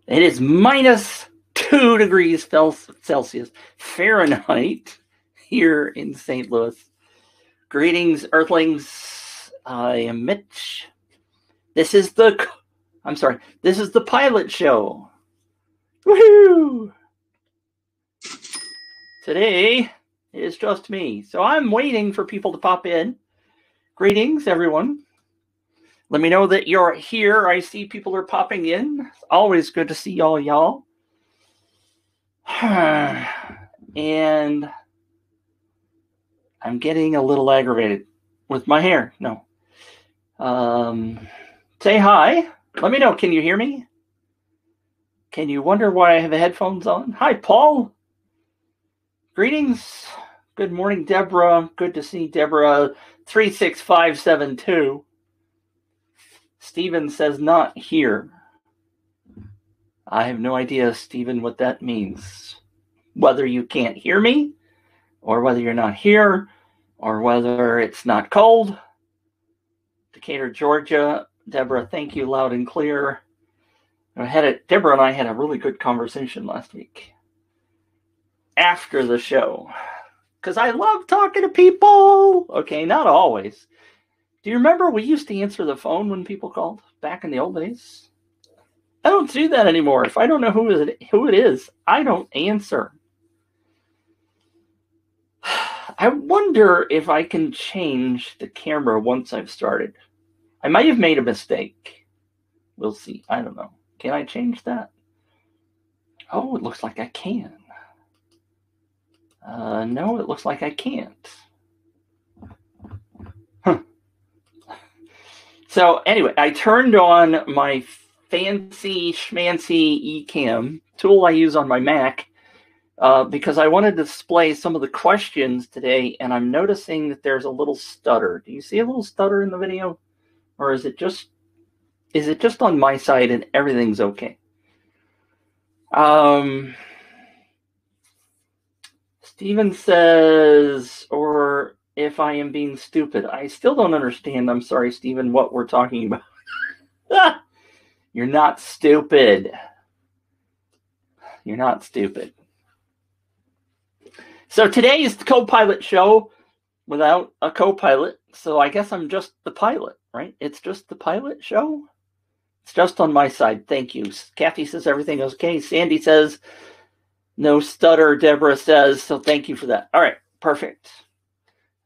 It is -2 degrees Celsius Fahrenheit here in St. Louis. Greetings, Earthlings. I am Mitch. This is the pilot show. Woohoo! Today is just me, so I'm waiting for people to pop in. Greetings, everyone. Let me know that you're here. I see people are popping in. It's always good to see y'all. And I'm getting a little aggravated with my hair. No. Say hi. Let me know. Can you hear me? Can you wonder why I have the headphones on? Hi, Paul. Greetings. Good morning, Deborah. Good to see Deborah. 36572. Steven says not here. I have no idea, Steven, what that means. Whether you can't hear me, or whether you're not here, or whether it's not cold. Decatur, Georgia. Deborah, thank you loud and clear. Deborah and I had a really good conversation last week after the show. Because I love talking to people. Okay, not always. Do you remember we used to answer the phone when people called back in the old days? I don't do that anymore. If I don't know who it is, I don't answer. I wonder if I can change the camera once I've started. I might have made a mistake. We'll see. I don't know. Can I change that? Oh, it looks like I can. No, it looks like I can't. Huh. So anyway, I turned on my fancy schmancy eCam tool I use on my Mac because I wanted to display some of the questions today, and I'm noticing that there's a little stutter. Do you see a little stutter in the video? Or is it just on my side and everything's okay? Steven says, or if I am being stupid. I still don't understand. I'm sorry, Steven, what we're talking about. You're not stupid. You're not stupid. So today is the co-pilot show without a co-pilot. So I guess I'm just the pilot, right? It's just the pilot show. It's just on my side. Thank you. Kathy says everything is okay. Sandy says no stutter. Deborah says, so thank you for that. All right, perfect.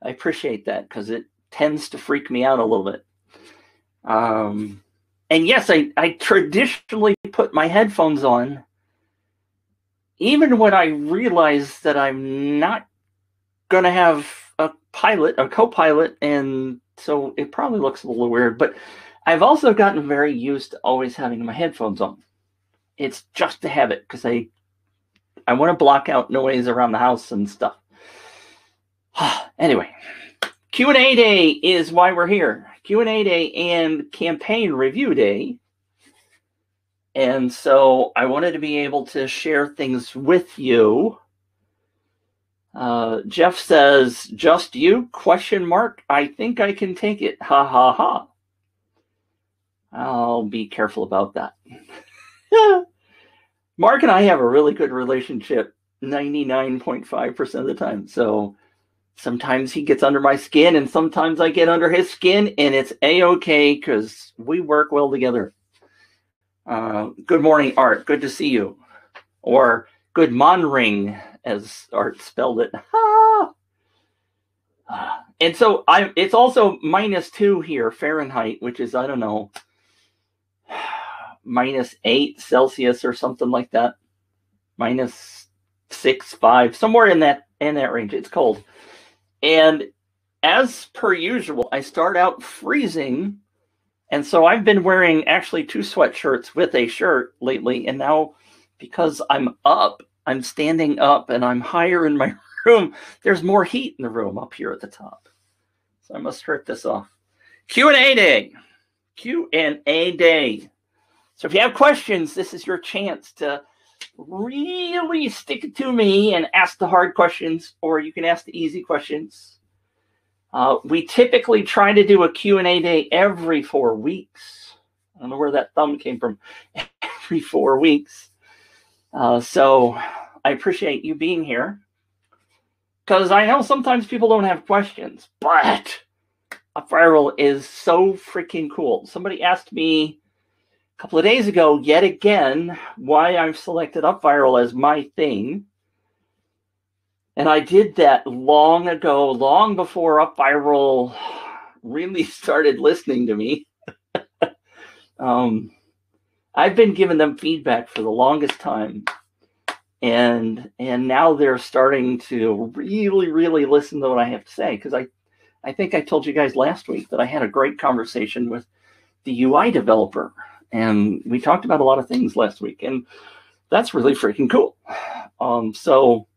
I appreciate that because it tends to freak me out a little bit. And yes, I traditionally put my headphones on even when I realize that I'm not going to have a co-pilot, and so it probably looks a little weird, but I've also gotten very used to always having my headphones on. It's just a habit because I want to block out noise around the house and stuff. Anyway, Q&A day is why we're here. Q&A day and campaign review day. And so I wanted to be able to share things with you. Jeff says, just you? ? I think I can take it. Ha ha ha. I'll be careful about that. Mark and I have a really good relationship 99.5% of the time. So sometimes he gets under my skin and sometimes I get under his skin, and it's A-okay because we work well together. Good morning, Art. Good to see you. Or good morning, as Art spelled it. And so it's also -2 here, Fahrenheit, which is, I don't know, -8 Celsius or something like that. -6, 5, somewhere in that range. It's cold. And as per usual, I start out freezing. And so I've been wearing actually 2 sweatshirts with a shirt lately. And now because I'm standing up and I'm higher in my room, there's more heat in the room up here at the top. So I must start this off. Q&A day. Q&A day. So if you have questions, this is your chance to really stick it to me and ask the hard questions, or you can ask the easy questions. We typically try to do a Q&A day every 4 weeks. I don't know where that thumb came from. 4 weeks. So I appreciate you being here, because I know sometimes people don't have questions, but UpViral is so freaking cool. Somebody asked me a couple of days ago, yet again, why I've selected UpViral as my thing. And I did that long ago, long before UpViral really started listening to me. I've been giving them feedback for the longest time. And now they're starting to really listen to what I have to say, because I think I told you guys last week that I had a great conversation with the UI developer, and we talked about a lot of things last week, and that's really freaking cool. So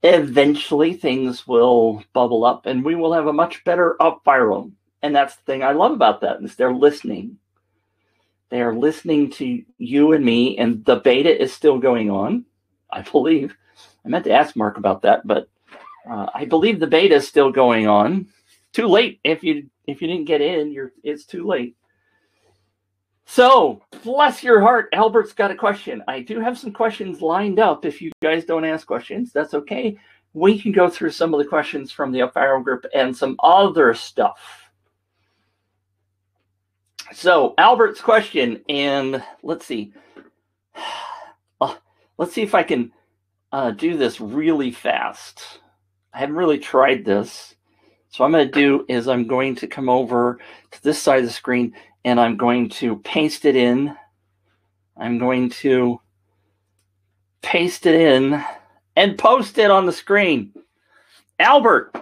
eventually things will bubble up and we will have a much better UpViral. And that's the thing I love about that, is they're listening. They're listening to you and me, and the beta is still going on, I believe. I meant to ask Mark about that, but I believe the beta is still going on. Too late. If you didn't get in, it's too late. So, bless your heart, Albert's got a question. I do have some questions lined up. If you guys don't ask questions, that's okay. We can go through some of the questions from the UpViral group and some other stuff. So, Albert's question, and let's see. Let's see if I can do this really fast. I haven't really tried this. So what I'm going to do is I'm going to come over to this side of the screen, and I'm going to paste it in. I'm going to paste it in and post it on the screen. Albert,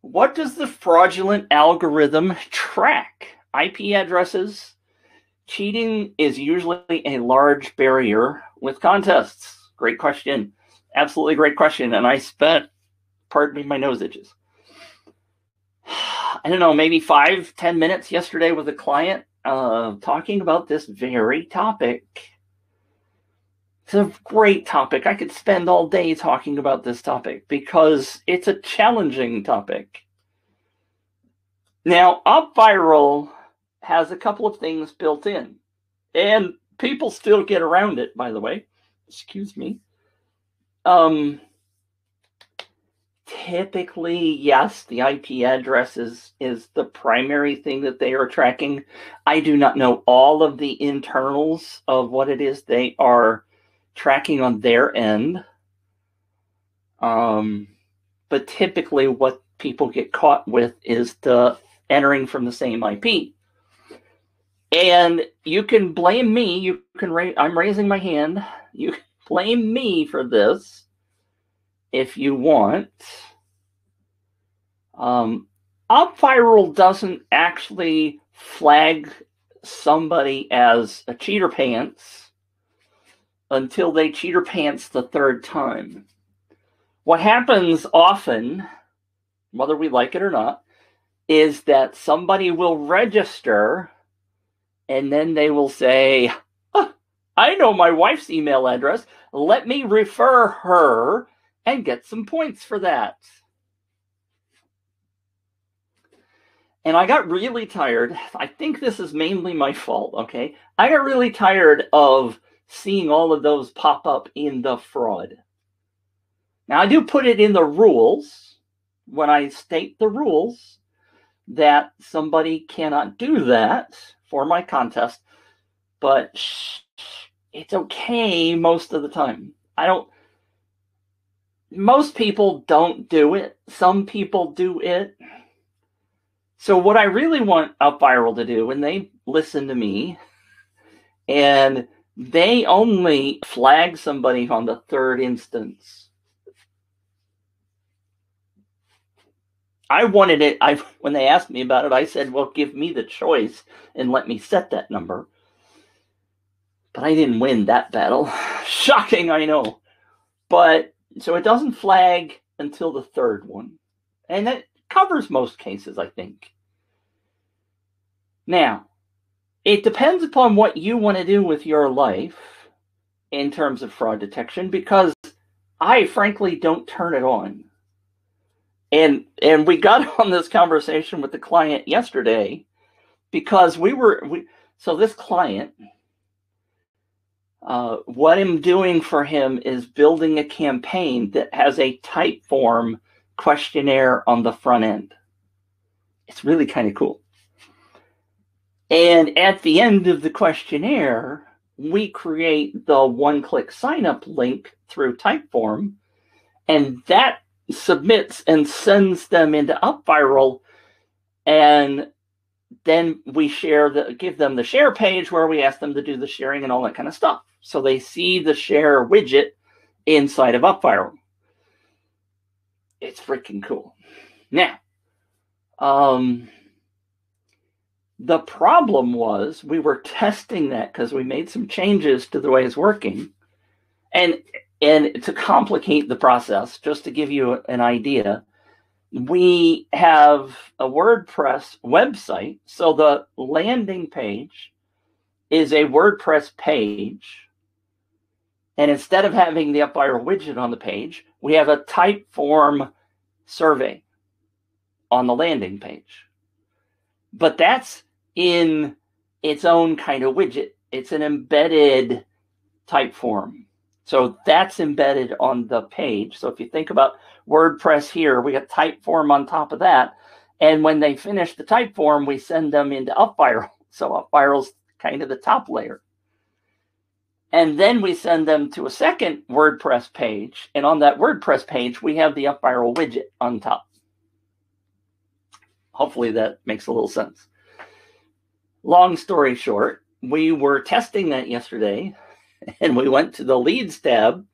what does the fraudulent algorithm track? IP addresses. Cheating is usually a large barrier with contests. Great question. Absolutely great question. And I spent, pardon me, my nose itches, I don't know, maybe 5-10 minutes yesterday with a client talking about this very topic. It's a great topic. I could spend all day talking about this topic because it's a challenging topic. Now, UpViral has a couple of things built in, and people still get around it, by the way. Excuse me. Typically, yes, the IP address is the primary thing that they are tracking. I do not know all of the internals of what it is they are tracking on their end. But typically what people get caught with is the entering from the same IP. And you can blame me. I'm raising my hand. You can blame me for this if you want. UpViral doesn't actually flag somebody as a cheater pants until they cheater pants the third time. What happens often, whether we like it or not, is that somebody will register and then they will say, oh, I know my wife's email address. Let me refer her and get some points for that. And I got really tired. I think this is mainly my fault, okay? I got really tired of seeing all of those pop up in the fraud. Now, I do put it in the rules when I state the rules that somebody cannot do that for my contest, but it's okay most of the time. Most people don't do it. Some people do it. So what I really want UpViral to do, when they listen to me and they only flag somebody on the third instance, I wanted it. When they asked me about it, I said, well, give me the choice and let me set that number. But I didn't win that battle. Shocking, I know. But so it doesn't flag until the third one. And that covers most cases, I think. Now, it depends upon what you want to do with your life in terms of fraud detection, because I frankly don't turn it on. And we got on this conversation with the client yesterday because so this client What I'm doing for him is building a campaign that has a type form questionnaire on the front end. It's really kind of cool. And at the end of the questionnaire, we create the one-click sign-up link through Typeform, and that submits and sends them into UpViral, and then we give them the share page where we ask them to do the sharing and all that kind of stuff. So they see the share widget inside of UpViral. It's freaking cool. Now, the problem was we were testing that because we made some changes to the way it's working. And to complicate the process, just to give you an idea, we have a WordPress website. So the landing page is a WordPress page. And instead of having the UpViral widget on the page, we have a Typeform survey on the landing page. But that's in its own kind of widget. It's an embedded Typeform. So that's embedded on the page. So if you think about WordPress here, we got Typeform on top of that. And when they finish the Typeform, we send them into UpViral. So UpViral's kind of the top layer. And then we send them to a second WordPress page. And on that WordPress page, we have the UpViral widget on top. Hopefully that makes a little sense. Long story short, we were testing that yesterday, and we went to the leads tab,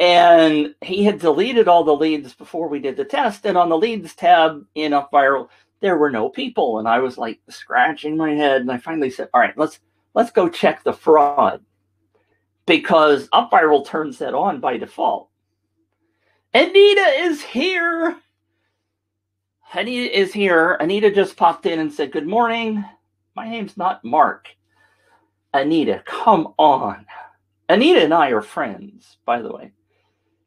and he had deleted all the leads before we did the test. And on the leads tab in UpViral, there were no people. And I was like scratching my head. And I finally said, all right, let's go check the fraud, because UpViral turns that on by default. Anita is here. Anita is here. Anita just popped in and said, good morning. My name's not Mark. Anita, come on. Anita and I are friends, by the way.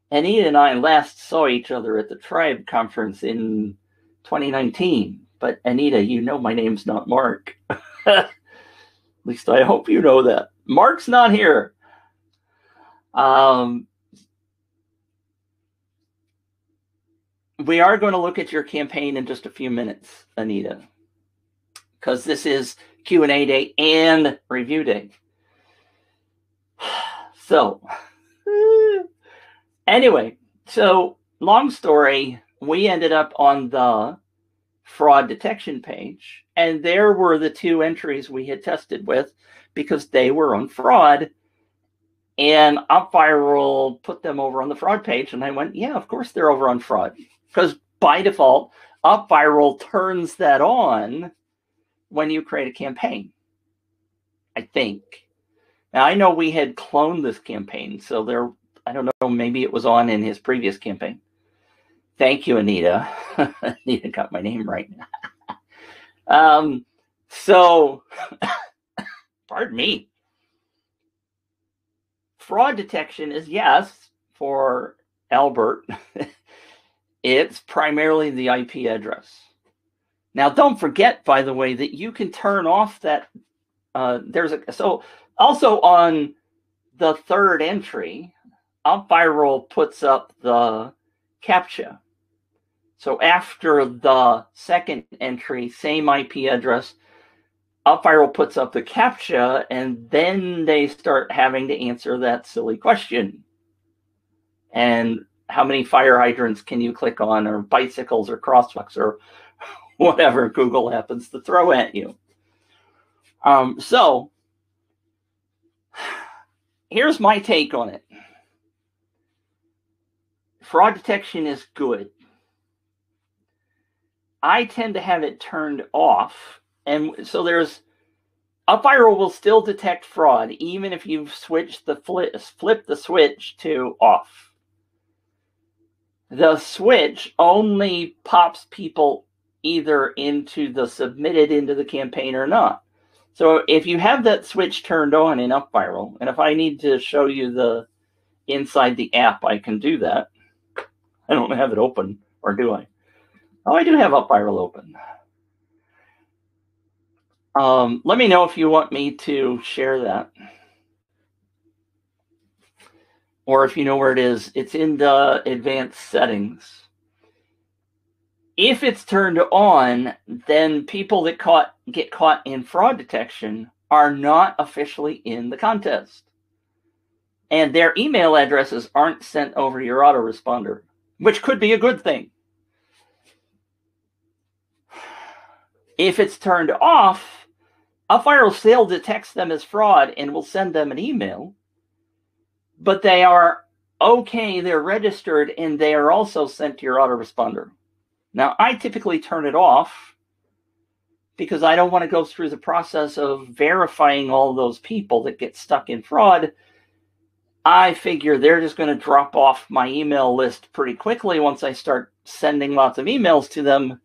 Anita and I last saw each other at the Tribe conference in 2019. But Anita, you know my name's not Mark. At least I hope you know that. Mark's not here. We are going to look at your campaign in just a few minutes, Anita, because this is Q&A day and review day. So anyway, so long story, we ended up on the fraud detection page, and there were the two entries we had tested with because they were on fraud, and UpViral put them over on the fraud page. And I went, yeah, of course they're over on fraud, because by default, UpViral turns that on when you create a campaign, I think. Now, I know we had cloned this campaign, so there, I don't know, maybe it was on in his previous campaign. Thank you, Anita. Anita got my name right. So, pardon me. Fraud detection is yes for Albert. It's primarily the IP address. Now, don't forget, by the way, that you can turn off that. So also on the third entry, UpViral puts up the CAPTCHA. So after the second entry, same IP address, UpViral puts up the CAPTCHA, and then they start having to answer that silly question. And how many fire hydrants can you click on, or bicycles, or crosswalks, or whatever Google happens to throw at you. So here's my take on it. Fraud detection is good. I tend to have it turned off. And so UpViral will still detect fraud, even if you've switched flip the switch to off. The switch only pops people either into the submitted into the campaign or not. So if you have that switch turned on in UpViral, and if I need to show you the inside the app, I can do that. I don't have it open, or do I? Oh, I do have UpViral open. Let me know if you want me to share that. or if you know where it is, it's in the advanced settings. If it's turned on, then people that get caught in fraud detection are not officially in the contest. And their email addresses aren't sent over your autoresponder, which could be a good thing. If it's turned off, UpViral still detects them as fraud and will send them an email, but they are okay, they're registered, and they are also sent to your autoresponder. Now, I typically turn it off because I don't want to go through the process of verifying all those people that get stuck in fraud. I figure they're just going to drop off my email list pretty quickly once I start sending lots of emails to them.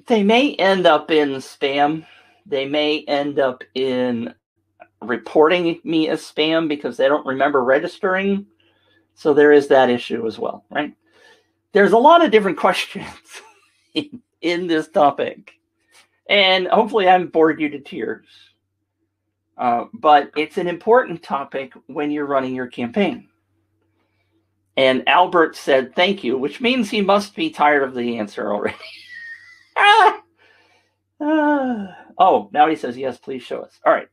They may end up in spam. They may end up in reporting me as spam because they don't remember registering. So there is that issue as well, right? There's a lot of different questions in this topic. And hopefully I haven't bored you to tears. But it's an important topic when you're running your campaign. And Albert said, thank you, which means he must be tired of the answer already. Oh, now he says, yes, please show us. All right.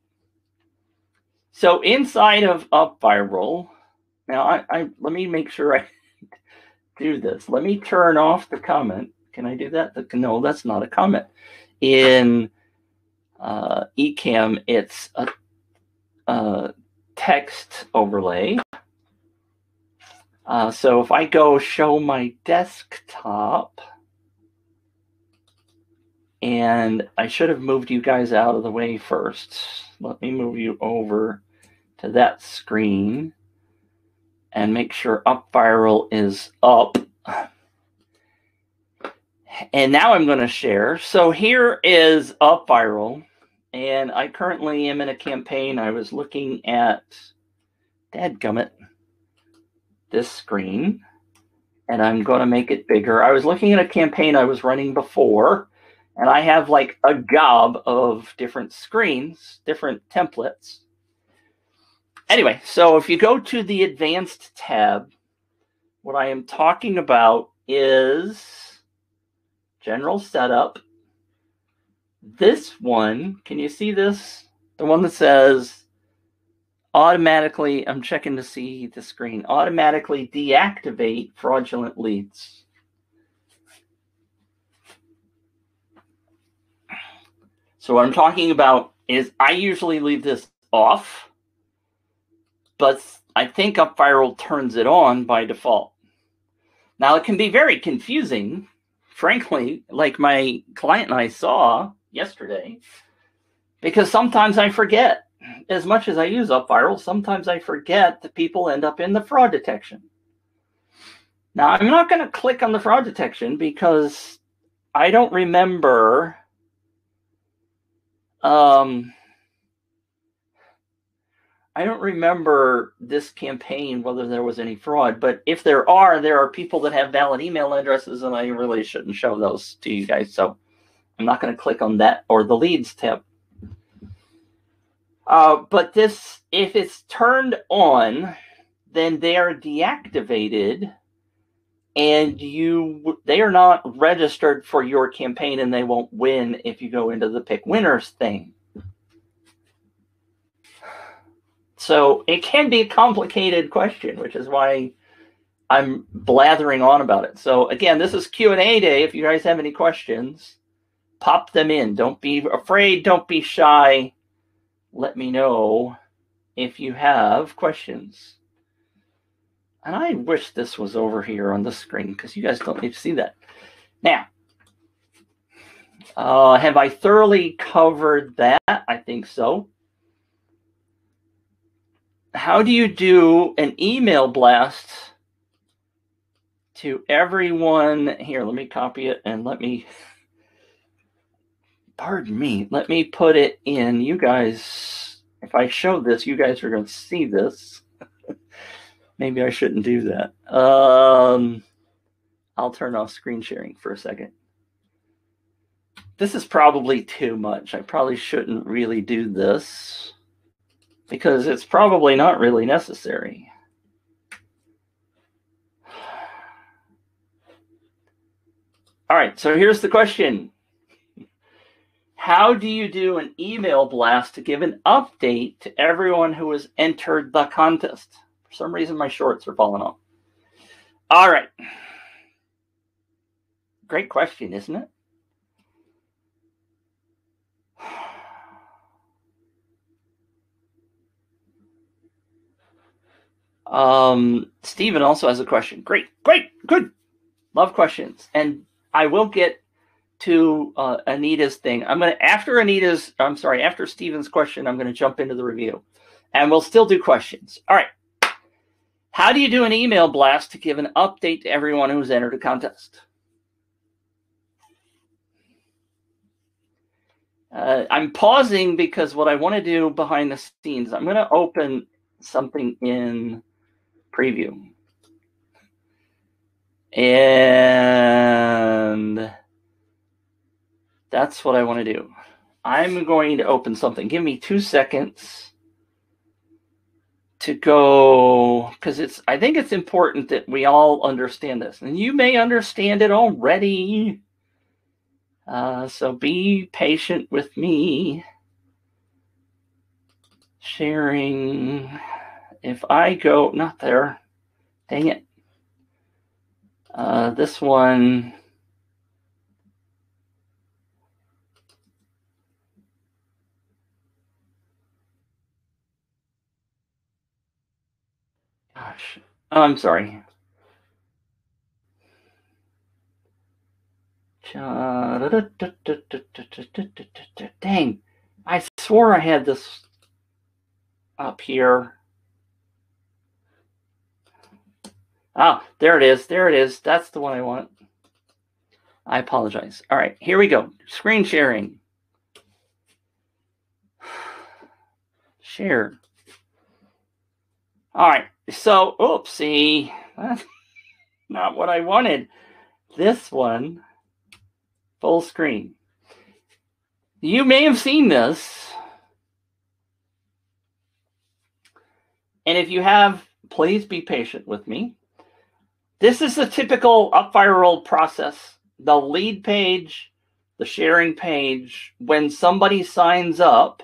So inside of UpViral, now let me make sure I do this. Let me turn off the comment. Can I do that? No, that's not a comment. In eCam, it's a text overlay. So if I go show my desktop, and I should have moved you guys out of the way first. Let me move you over to that screen and make sure UpViral is up. And now I'm going to share. So here is UpViral, and I currently am in a campaign. I was looking at, dadgummit, this screen, and I'm going to make it bigger. I was looking at a campaign I was running before, and I have like a gob of different screens, different templates. Anyway, so if you go to the advanced tab, what I am talking about is general setup. This one, can you see this? The one that says automatically, I'm checking to see the screen, automatically deactivate fraudulent leads. So what I'm talking about is I usually leave this off, but I think UpViral turns it on by default. Now, it can be very confusing, frankly, like my client and I saw yesterday, because sometimes I forget. As much as I use UpViral, sometimes I forget that people end up in the fraud detection. Now, I'm not going to click on the fraud detection because I don't remember this campaign, whether there was any fraud, but if there are people that have valid email addresses, and I really shouldn't show those to you guys. So I'm not going to click on that or the leads tab. But this, if it's turned on, then they are deactivated, and they are not registered for your campaign, and they won't win if you go into the pick winners thing. So it can be a complicated question, which is why I'm blathering on about it. So again, this is Q&A day. If you guys have any questions, pop them in. Don't be afraid. Don't be shy. Let me know if you have questions. And I wish this was over here on the screen because you guys don't need to see that. Now, have I thoroughly covered that? I think so. How do you do an email blast to everyone? Here, let me copy it and let me put it in. You guys, if I show this, you guys are going to see this. Maybe I shouldn't do that. I'll turn off screen sharing for a second. This is probably too much. I probably shouldn't really do this. because it's probably not really necessary. All right, so here's the question. How do you do an email blast to give an update to everyone who has entered the contest? For some reason, my shorts are falling off. All right. Great question, isn't it? Stephen also has a question. Great, good. Love questions. And I will get to Anita's thing. After Stephen's question, I'm going to jump into the review. And we'll still do questions. All right. How do you do an email blast to give an update to everyone who's entered a contest? I'm pausing because what I want to do behind the scenes, I'm going to open something in preview. And that's what I want to do. I'm going to open something. Give me 2 seconds to go, because I think it's important that we all understand this. And you may understand it already. So be patient with me. Sharing. If I go, not there. Dang it. This one. Gosh. Oh, I'm sorry. Dang. I swore I had this up here. Oh, there it is. There it is. That's the one I want. I apologize. All right, here we go. Screen sharing. Share. All right, so, oopsie. That's not what I wanted. This one, full screen. You may have seen this. And if you have, please be patient with me. This is the typical UpViral process. The lead page, the sharing page, when somebody signs up,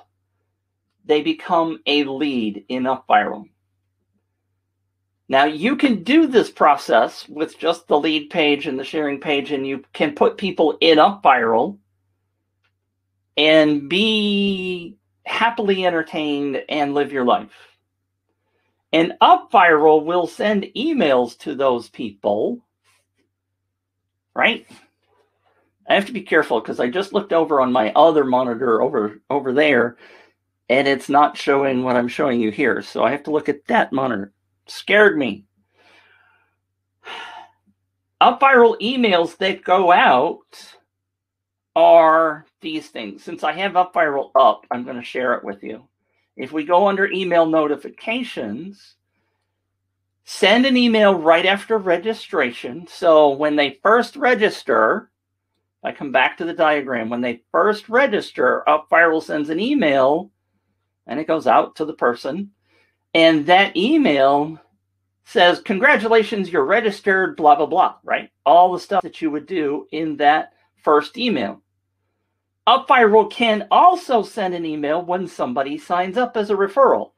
they become a lead in UpViral. Now, you can do this process with just the lead page and the sharing page, and you can put people in UpViral and be happily entertained and live your life. And UpViral will send emails to those people, right? I have to be careful because I just looked over on my other monitor over there, and it's not showing what I'm showing you here. So I have to look at that monitor. Scared me. UpViral emails that go out are these things. Since I have UpViral up, I'm going to share it with you. If we go under email notifications, send an email right after registration. So when they first register, I come back to the diagram. When they first register, UpViral sends an email, and it goes out to the person. And that email says, congratulations, you're registered, blah, blah, blah, right? All the stuff that you would do in that first email. UpViral can also send an email when somebody signs up as a referral.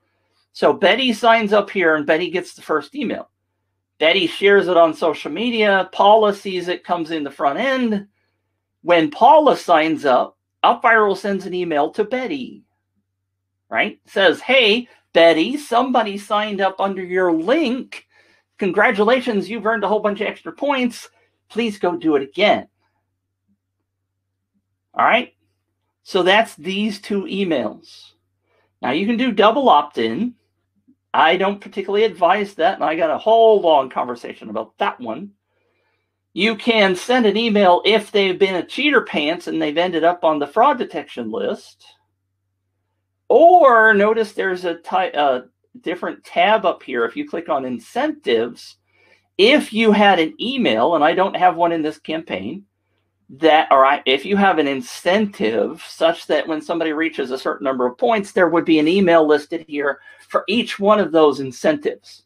So Betty signs up here, and Betty gets the first email. Betty shares it on social media. Paula sees it, comes in the front end. When Paula signs up, UpViral sends an email to Betty, right? Says, hey, Betty, somebody signed up under your link. Congratulations, you've earned a whole bunch of extra points. Please go do it again. All right? So that's these 2 emails. Now, you can do double opt-in. I don't particularly advise that, and I got a whole long conversation about that one. You can send an email if they've been a cheater pants and they've ended up on the fraud detection list. Or notice there's a different tab up here. If you click on incentives, if you had an email, and I don't have one in this campaign, if you have an incentive such that when somebody reaches a certain number of points, there would be an email listed here for each one of those incentives.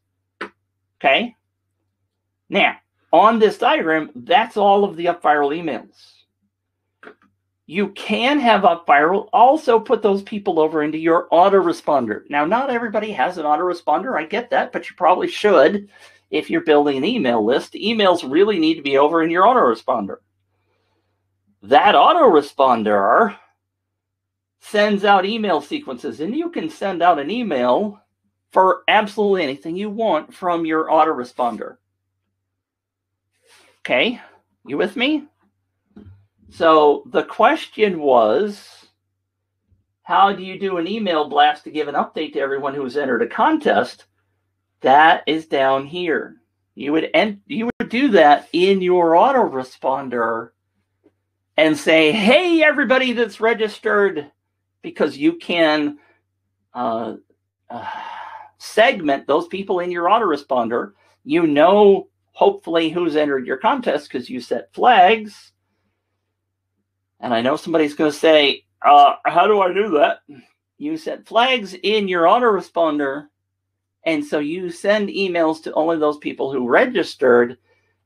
Okay? Now, on this diagram, that's all of the UpViral emails. You can have UpViral also put those people over into your autoresponder. Now, not everybody has an autoresponder. I get that, but you probably should if you're building an email list. Emails really need to be over in your autoresponder. That autoresponder sends out email sequences, and you can send out an email for absolutely anything you want from your autoresponder. Okay, you with me? So the question was, how do you do an email blast to give an update to everyone who's entered a contest? That is down here. You would do that in your autoresponder and say, hey, everybody that's registered, because you can segment those people in your autoresponder. You know, hopefully, who's entered your contest because you set flags. And I know somebody's going to say, how do I do that? You set flags in your autoresponder, and so you send emails to only those people who registered,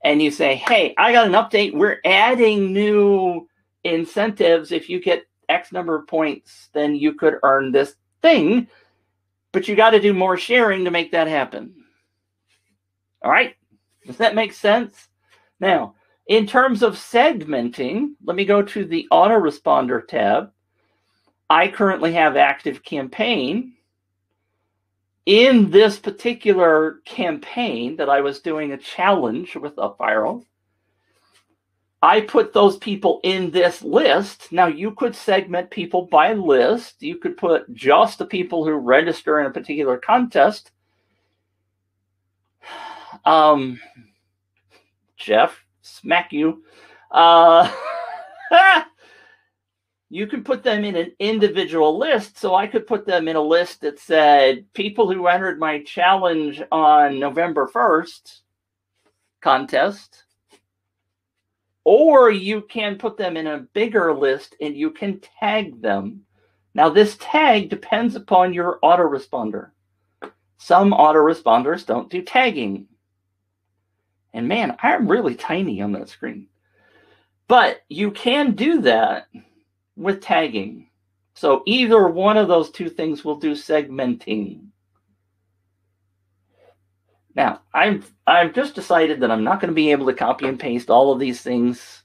and you say, hey, I got an update. We're adding new incentives. If you get X number of points, then you could earn this thing, but you got to do more sharing to make that happen. All right? Does that make sense? Now, in terms of segmenting, let me go to the autoresponder tab. I currently have active campaign. In this particular campaign that I was doing a challenge with UpViral, I put those people in this list. Now, you could segment people by list. You could put just the people who register in a particular contest. Jeff, smack you. You can put them in an individual list. So I could put them in a list that said people who entered my challenge on November 1st contest. Or you can put them in a bigger list and you can tag them. Now, this tag depends upon your autoresponder. Some autoresponders don't do tagging. And man, I'm really tiny on that screen. But you can do that with tagging. So either one of those two things will do segmenting. Now, I've just decided that I'm not going to be able to copy and paste all of these things.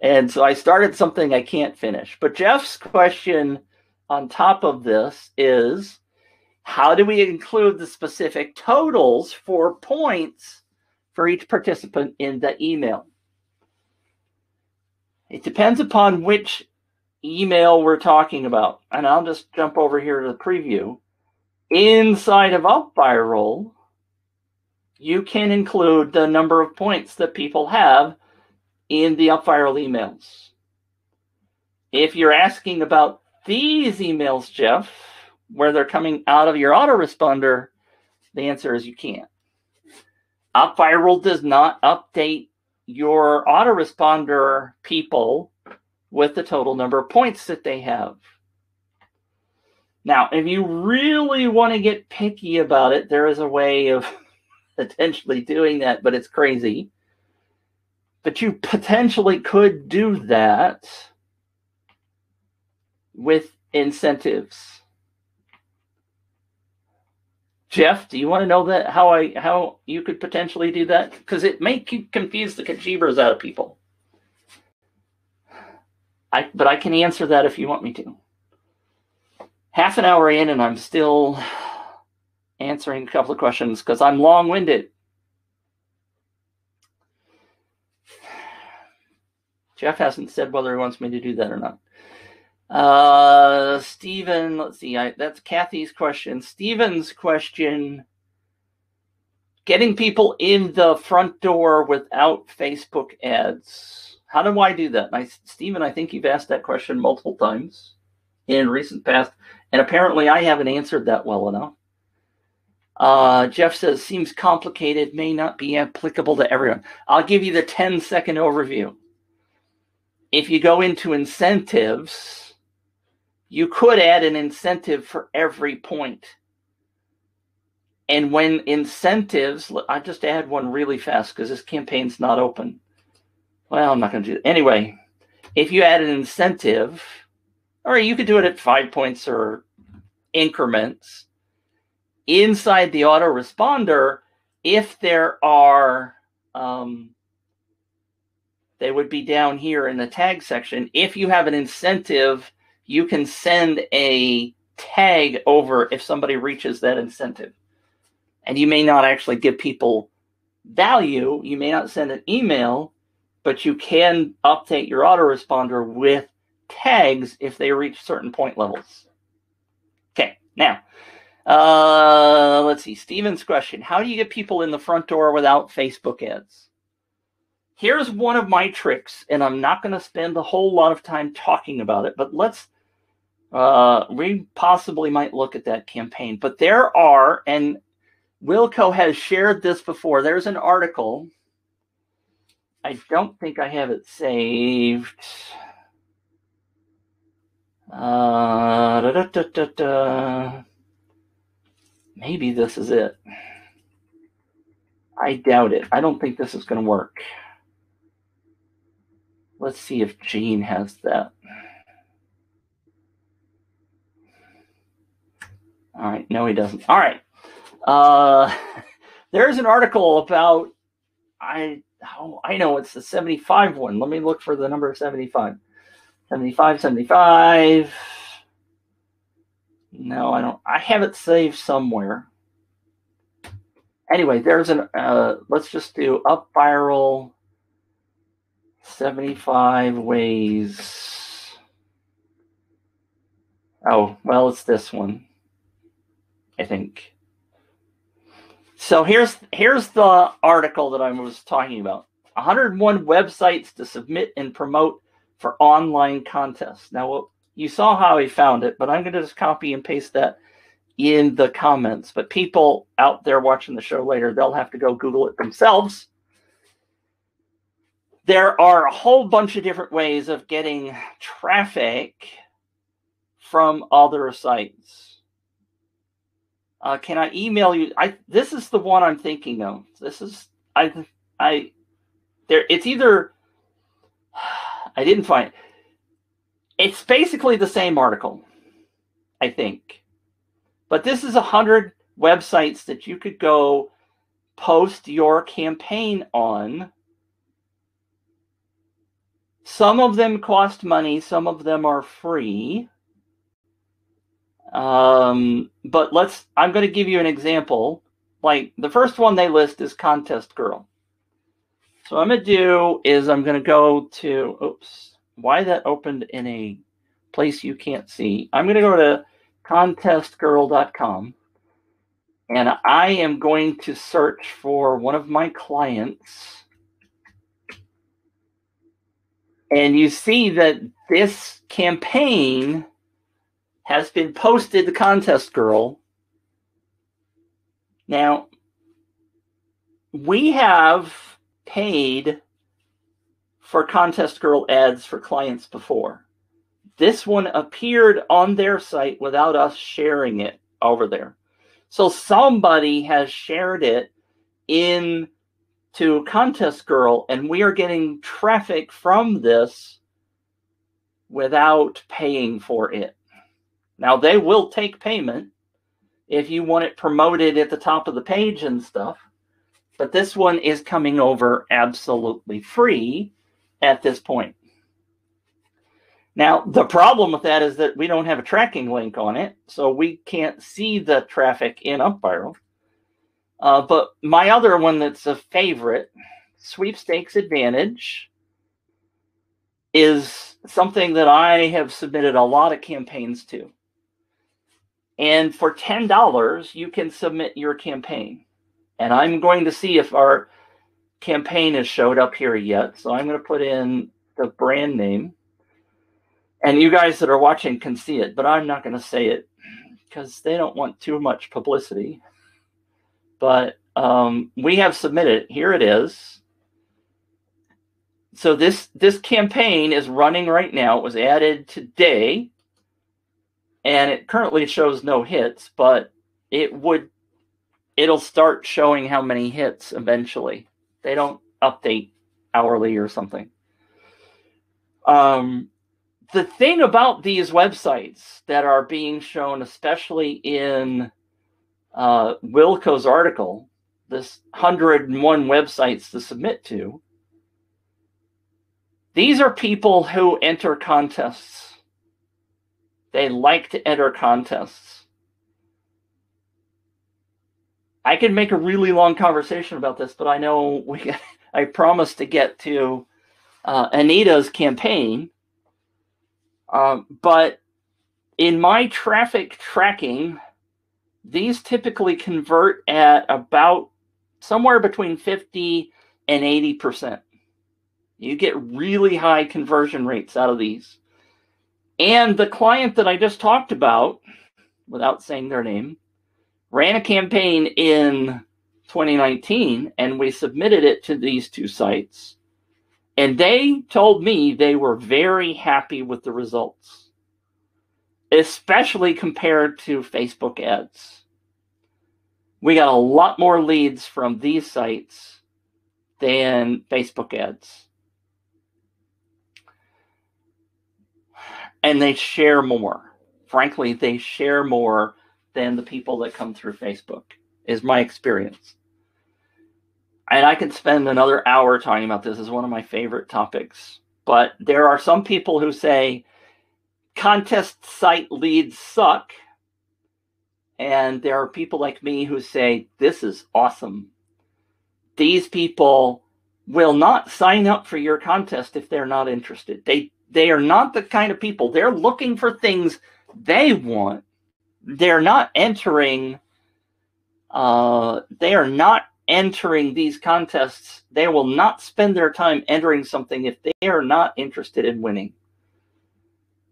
And so I started something I can't finish. But Jeff's question on top of this is, how do we include the specific totals for points for each participant in the email? It depends upon which email we're talking about. And I'll just jump over here to the preview. Inside of UpViral, you can include the number of points that people have in the UpViral emails. If you're asking about these emails, Jeff, where they're coming out of your autoresponder, the answer is you can't. UpViral does not update your autoresponder people with the total number of points that they have. Now, if you really want to get picky about it, there is a way of potentially doing that, but it's crazy. But you potentially could do that with incentives. Jeff, do you want to know that how you could potentially do that? Because it may confuse the kajibers out of people. But I can answer that if you want me to. Half an hour in and I'm still answering a couple of questions because I'm long-winded. Jeff hasn't said whether he wants me to do that or not. Stephen, let's see, that's Kathy's question. Stephen's question, getting people in the front door without Facebook ads. How do I do that? Stephen, I think you've asked that question multiple times in recent past, and apparently I haven't answered that well enough. Jeff says, seems complicated, may not be applicable to everyone. I'll give you the 10-second overview. If you go into incentives, you could add an incentive for every point. And when incentives, I'll just add one really fast because this campaign's not open. Well, I'm not going to do it. Anyway, if you add an incentive, or you could do it at 5 points or increments, inside the autoresponder, if there are, they would be down here in the tag section. If you have an incentive, you can send a tag over if somebody reaches that incentive. And you may not actually give people value. You may not send an email, but you can update your autoresponder with tags if they reach certain point levels. Okay, now, let's see. Steven's question. How do you get people in the front door without Facebook ads? Here's one of my tricks, and I'm not going to spend a whole lot of time talking about it, but let's, we possibly might look at that campaign. But there are, and Wilco has shared this before. There's an article. I don't think I have it saved. Maybe this is it. I doubt it. I don't think this is going to work. Let's see if Gene has that. All right. No, he doesn't. All right. There's an article about, I know it's the 75 one. Let me look for the number 75. 75. No, I don't. I have it saved somewhere. Anyway, there's an, let's just do UpViral 75 ways. Oh, well, it's this one, I think. So here's the article that I was talking about. 101 websites to submit and promote for online contests. Now, you saw how I found it, but I'm going to just copy and paste that in the comments. But people out there watching the show later, they'll have to go Google it themselves. There are a whole bunch of different ways of getting traffic from other sites. Can I email you? This is the one I'm thinking of. This is it's either, I didn't find it. It's basically the same article, I think. But this is 100 websites that you could go post your campaign on. Some of them cost money, some of them are free. But I'm going to give you an example. Like the first one they list is Contest Girl. So what I'm going to do is I'm going to go to, oops, why that opened in a place you can't see. I'm going to go to contestgirl.com and I am going to search for one of my clients. And you see that this campaign has been posted to Contest Girl. Now, we have paid for Contest Girl ads for clients before. This one appeared on their site without us sharing it over there. So somebody has shared it into Contest Girl, and we are getting traffic from this without paying for it. Now, they will take payment if you want it promoted at the top of the page and stuff, but this one is coming over absolutely free at this point. Now, the problem with that is that we don't have a tracking link on it, so we can't see the traffic in UpViral. But my other one that's a favorite, Sweepstakes Advantage, is something that I have submitted a lot of campaigns to. And for $10, you can submit your campaign. And I'm going to see if our campaign has showed up here yet. So I'm going to put in the brand name. And you guys that are watching can see it, but I'm not going to say it because they don't want too much publicity. but we have submitted. Here it is. So this campaign is running right now. It was added today, and it currently shows no hits, but it'll start showing how many hits eventually. They don't update hourly or something. The thing about these websites that are being shown, especially in Wilco's article, this 101 websites to submit to, these are people who enter contests. They like to enter contests. I could make a really long conversation about this, but I know I promised to get to Anita's campaign. But in my traffic tracking, these typically convert at about somewhere between 50 and 80%. You get really high conversion rates out of these. And the client that I just talked about, without saying their name, ran a campaign in 2019, and we submitted it to these two sites. And they told me they were very happy with the results, especially compared to Facebook ads. We got a lot more leads from these sites than Facebook ads. And they share more. Frankly, they share more than the people that come through Facebook, is my experience. And I could spend another hour talking about this. It's one of my favorite topics. But there are some people who say contest site leads suck. And there are people like me who say, this is awesome. These people will not sign up for your contest if they're not interested. They are not the kind of people. They're looking for things they want. They're not entering. They are not entering these contests. They will not spend their time entering something if they are not interested in winning.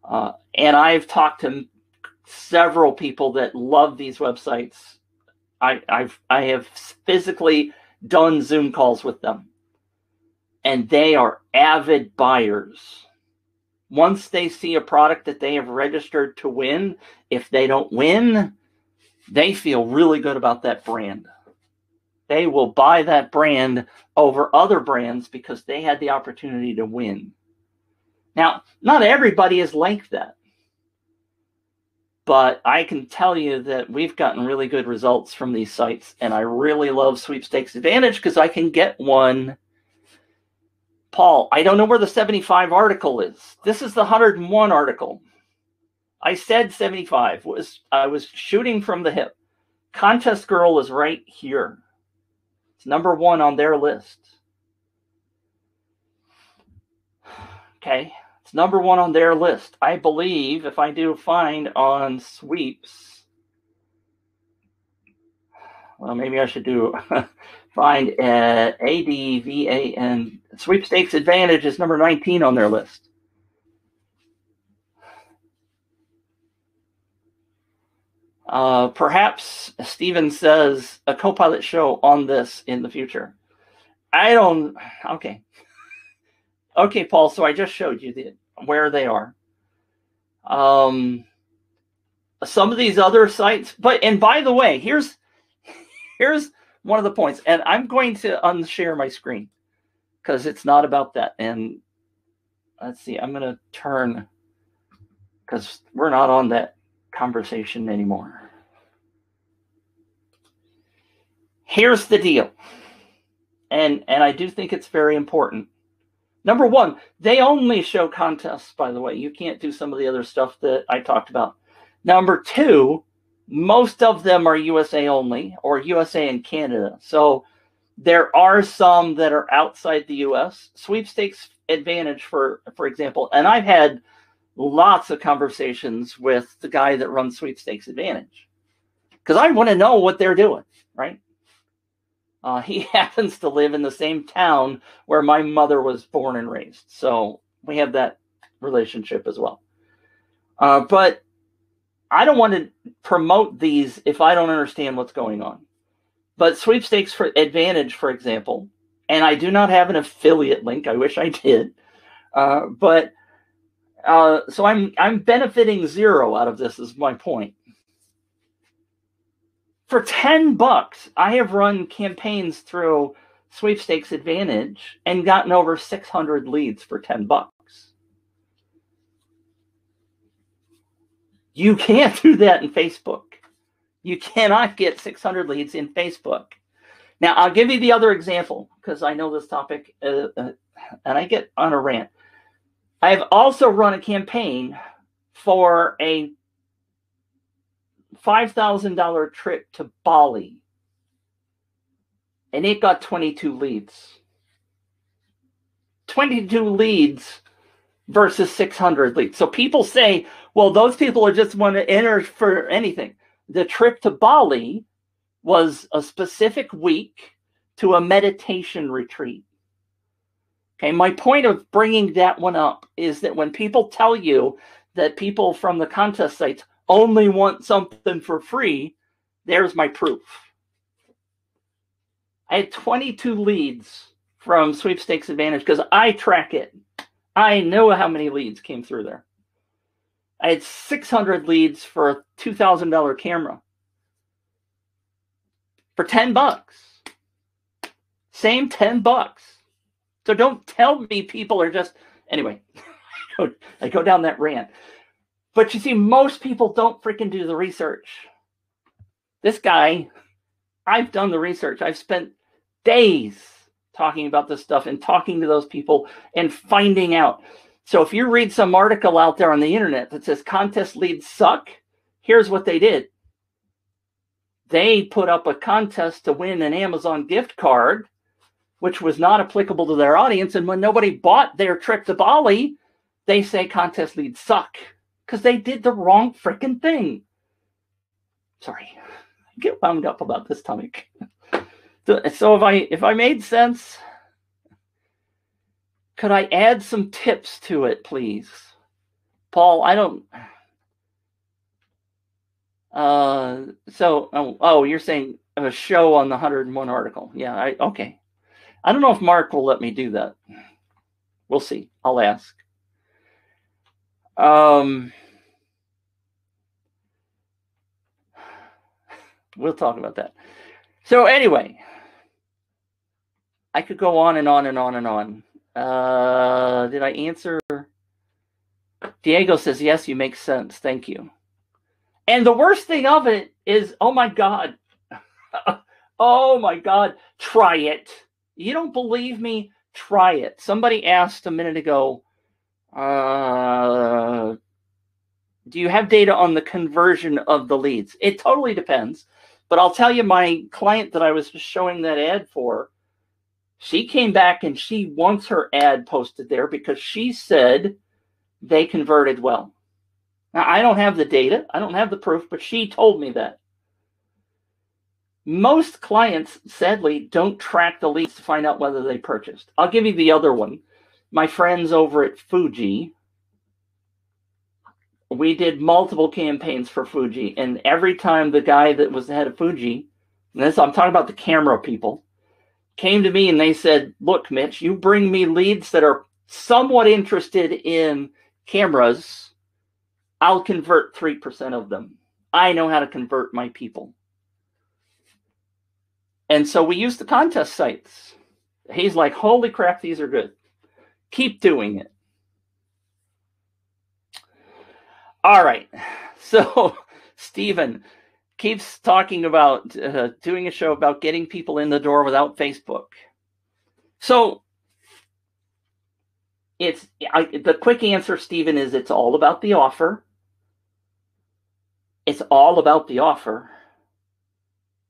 And I've talked to several people that love these websites. I have physically done Zoom calls with them, and they are avid buyers. Once they see a product that they have registered to win, if they don't win, they feel really good about that brand. They will buy that brand over other brands because they had the opportunity to win. Now, not everybody is like that. But I can tell you that we've gotten really good results from these sites, and I really love Sweepstakes Advantage because I can get one. Paul, I don't know where the 75 article is. This is the 101 article. I said 75. I was shooting from the hip. Contest Girl is right here. It's number 1 on their list. Okay. It's number 1 on their list. I believe if I do find on sweeps, well, maybe I should do find ADVAN. Sweepstakes Advantage is number 19 on their list. Perhaps Steven says a co-pilot show on this in the future. Okay. Okay, Paul, so I just showed you where they are. Some of these other sites, and by the way, here's one of the points, and I'm going to unshare my screen because it's not about that. And let's see, I'm going to turn because we're not on that conversation anymore. Here's the deal, and I do think it's very important. Number 1, they only show contests, by the way. You can't do some of the other stuff that I talked about. Number 2, most of them are USA only, or USA and Canada. So there are some that are outside the US. Sweepstakes Advantage, for example, and I've had lots of conversations with the guy that runs Sweepstakes Advantage because I want to know what they're doing, right? He happens to live in the same town where my mother was born and raised. So we have that relationship as well. But I don't want to promote these if I don't understand what's going on. But Sweepstakes for Advantage, for example, and I do not have an affiliate link. I wish I did. So I'm benefiting zero out of this, is my point. For $10, I have run campaigns through Sweepstakes Advantage and gotten over 600 leads for $10. You can't do that in Facebook. You cannot get 600 leads in Facebook. Now, I'll give you the other example because I know this topic and I get on a rant. I have also run a campaign for a $5,000 trip to Bali, and it got 22 leads. 22 leads versus 600 leads. So people say, well, those people just want to enter for anything. The trip to Bali was a specific week to a meditation retreat. Okay, my point of bringing that one up is that when people tell you that people from the contest sites only want something for free, there's my proof. I had 22 leads from Sweepstakes Advantage because I track it. I know how many leads came through there. I had 600 leads for a $2,000 camera for $10. Same $10. So don't tell me people are just, anyway, I go down that rant. But you see, most people don't freaking do the research. This guy, I've done the research. I've spent days talking about this stuff and talking to those people and finding out. So if you read some article out there on the internet that says contest leads suck, here's what they did. They put up a contest to win an Amazon gift card, which was not applicable to their audience. And when nobody bought their trip to Bali, they say contest leads suck because they did the wrong freaking thing. Sorry, I get wound up about this topic. So if I made sense, could I add some tips to it, please? Paul, I don't. You're saying a show on the 101 article. Yeah, okay. I don't know if Mark will let me do that. We'll see. I'll ask. We'll talk about that. So anyway, I could go on and on and on and on. Did I answer? Diego says, yes, you make sense. Thank you. And the worst thing of it is, oh my God. Oh my God. Try it. You don't believe me? Try it. Somebody asked a minute ago, do you have data on the conversion of the leads? It totally depends. But I'll tell you, my client that I was just showing that ad for, she came back and she wants her ad posted there because she said they converted well. Now, I don't have the data. I don't have the proof, but she told me that. Most clients, sadly, don't track the leads to find out whether they purchased. I'll give you the other one. My friends over at Fuji, we did multiple campaigns for Fuji, and every time the guy that was the head of Fuji, and this, I'm talking about the camera people, came to me and they said, look, Mitch, you bring me leads that are somewhat interested in cameras, I'll convert 3% of them. I know how to convert my people. And so we used the contest sites. He's like, holy crap, these are good. Keep doing it. All right. So Stephen keeps talking about doing a show about getting people in the door without Facebook. So the quick answer, Stephen, is it's all about the offer. It's all about the offer.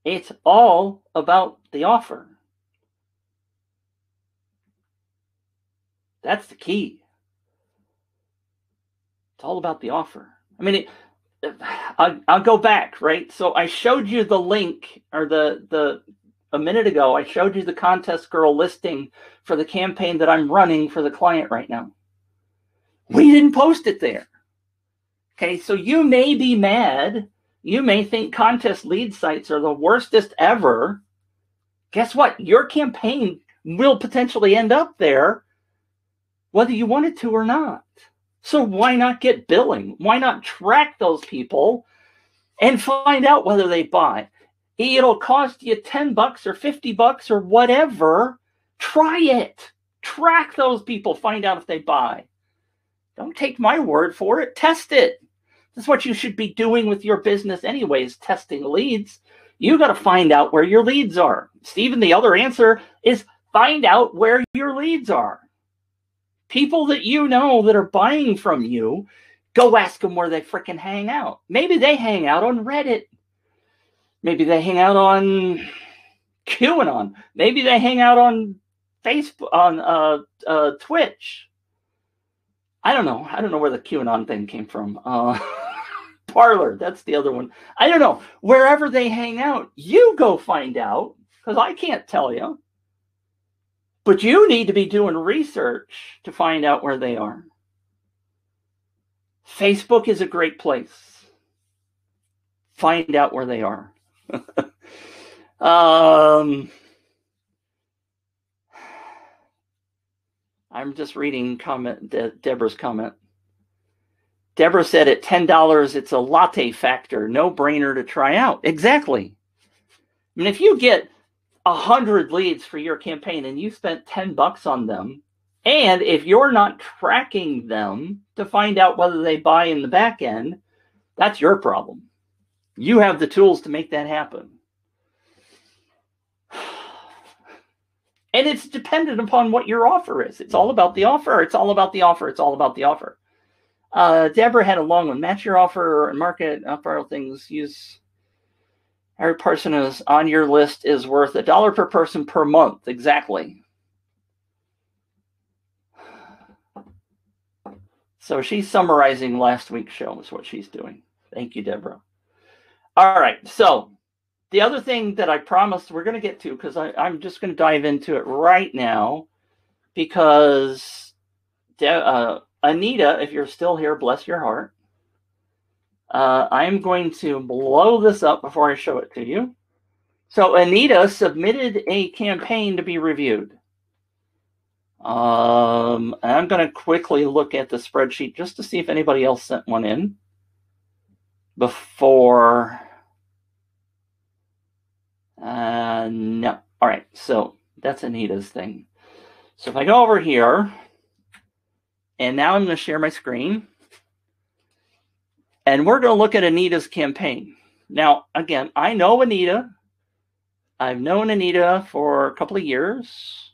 It's all about the offer. That's the key. It's all about the offer. I mean, I'll go back, right? So I showed you the link, or a minute ago, I showed you the Contest Girl listing for the campaign that I'm running for the client right now. We didn't post it there. Okay, so you may be mad. You may think contest lead sites are the worstest ever. guess what? Your campaign will potentially end up there, whether you want it to or not. So why not get billing? Why not track those people and find out whether they buy? It'll cost you $10 or $50 or whatever. Try it. Track those people. Find out if they buy. Don't take my word for it. Test it. That's what you should be doing with your business anyways, testing leads. You got to find out where your leads are. Stephen, the other answer is find out where your leads are. People that you know that are buying from you, go ask them where they freaking hang out. Maybe they hang out on Reddit. Maybe they hang out on QAnon. Maybe they hang out on Facebook, on Twitch. I don't know. I don't know where the QAnon thing came from. Parlor, that's the other one. I don't know. Wherever they hang out, you go find out, because I can't tell you. But you need to be doing research to find out where they are. Facebook is a great place. Find out where they are. I'm just reading Deborah's comment. Deborah said at $10, it's a latte factor, no brainer to try out. Exactly. I mean, if you get 100 leads for your campaign and you spent $10 on them, and if you're not tracking them to find out whether they buy in the back end, that's your problem. You have the tools to make that happen. And it's dependent upon what your offer is. It's all about the offer. It's all about the offer. It's all about the offer. Deborah had a long one. Match your offer and market UpViral things. Use every person is on your list is worth $1 per person per month. Exactly. So she's summarizing last week's show is what she's doing. Thank you, Deborah. All right. So the other thing that I promised we're going to get to, because I'm just going to dive into it right now, because Anita, if you're still here, bless your heart. I'm going to blow this up before I show it to you. So Anita submitted a campaign to be reviewed. I'm going to quickly look at the spreadsheet just to see if anybody else sent one in before. No. All right. So that's Anita's thing. So if I go over here, and now I'm going to share my screen, and we're going to look at Anita's campaign. Now, again, I know Anita. I've known Anita for a couple of years.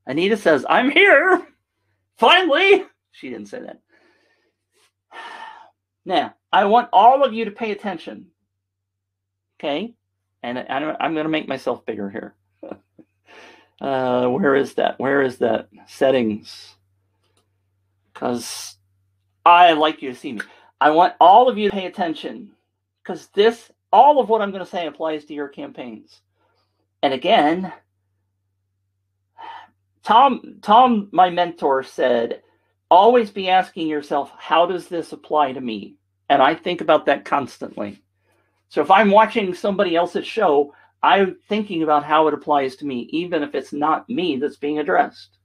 Anita says, I'm here. Finally. She didn't say that. Now, I want all of you to pay attention. Okay? And I'm going to make myself bigger here. Where is that? Where is that? Settings. Because I like you to see me. I want all of you to pay attention. Because all of what I'm going to say applies to your campaigns. And again, Tom, my mentor, said, always be asking yourself, how does this apply to me? And I think about that constantly. So if I'm watching somebody else's show, I'm thinking about how it applies to me, even if it's not me that's being addressed.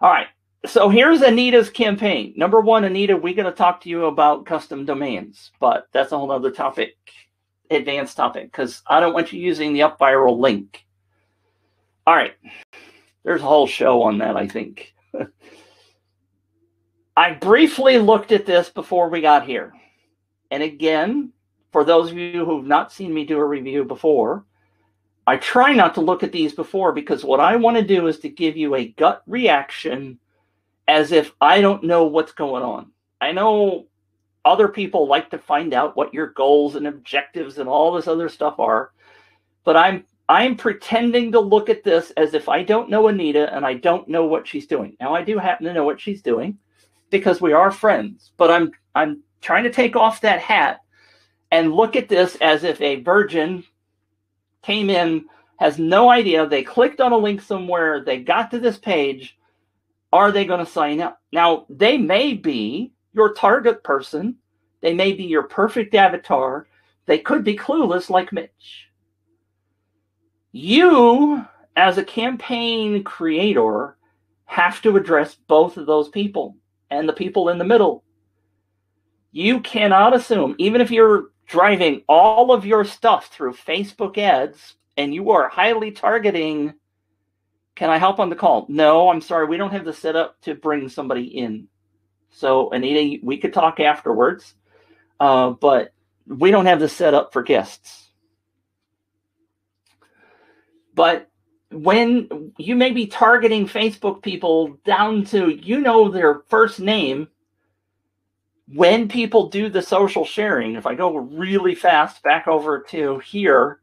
All right. So here's Anita's campaign. Number one, Anita, we're going to talk to you about custom domains, but that's a whole other topic, advanced topic, because I don't want you using the UpViral link. All right. There's a whole show on that, I think. I briefly looked at this before we got here. And again, for those of you who've not seen me do a review before, I try not to look at these before, because what I want to do is to give you a gut reaction as if I don't know what's going on. I know other people like to find out what your goals and objectives and all this other stuff are, but I'm pretending to look at this as if I don't know Anita and I don't know what she's doing. Now, I do happen to know what she's doing because we are friends, but I'm trying to take off that hat and look at this as if a virgin came in, has no idea. They clicked on a link somewhere. They got to this page. Are they going to sign up? Now, they may be your target person. They may be your perfect avatar. They could be clueless like Mitch. You, as a campaign creator, have to address both of those people and the people in the middle. You cannot assume, even if you're driving all of your stuff through Facebook ads and you are highly targeting, can I help on the call? No, I'm sorry, we don't have the setup to bring somebody in. So, Anita, we could talk afterwards, but we don't have the setup for guests. But when you may be targeting Facebook people down to, their first name, when people do the social sharing, if I go really fast back over to here,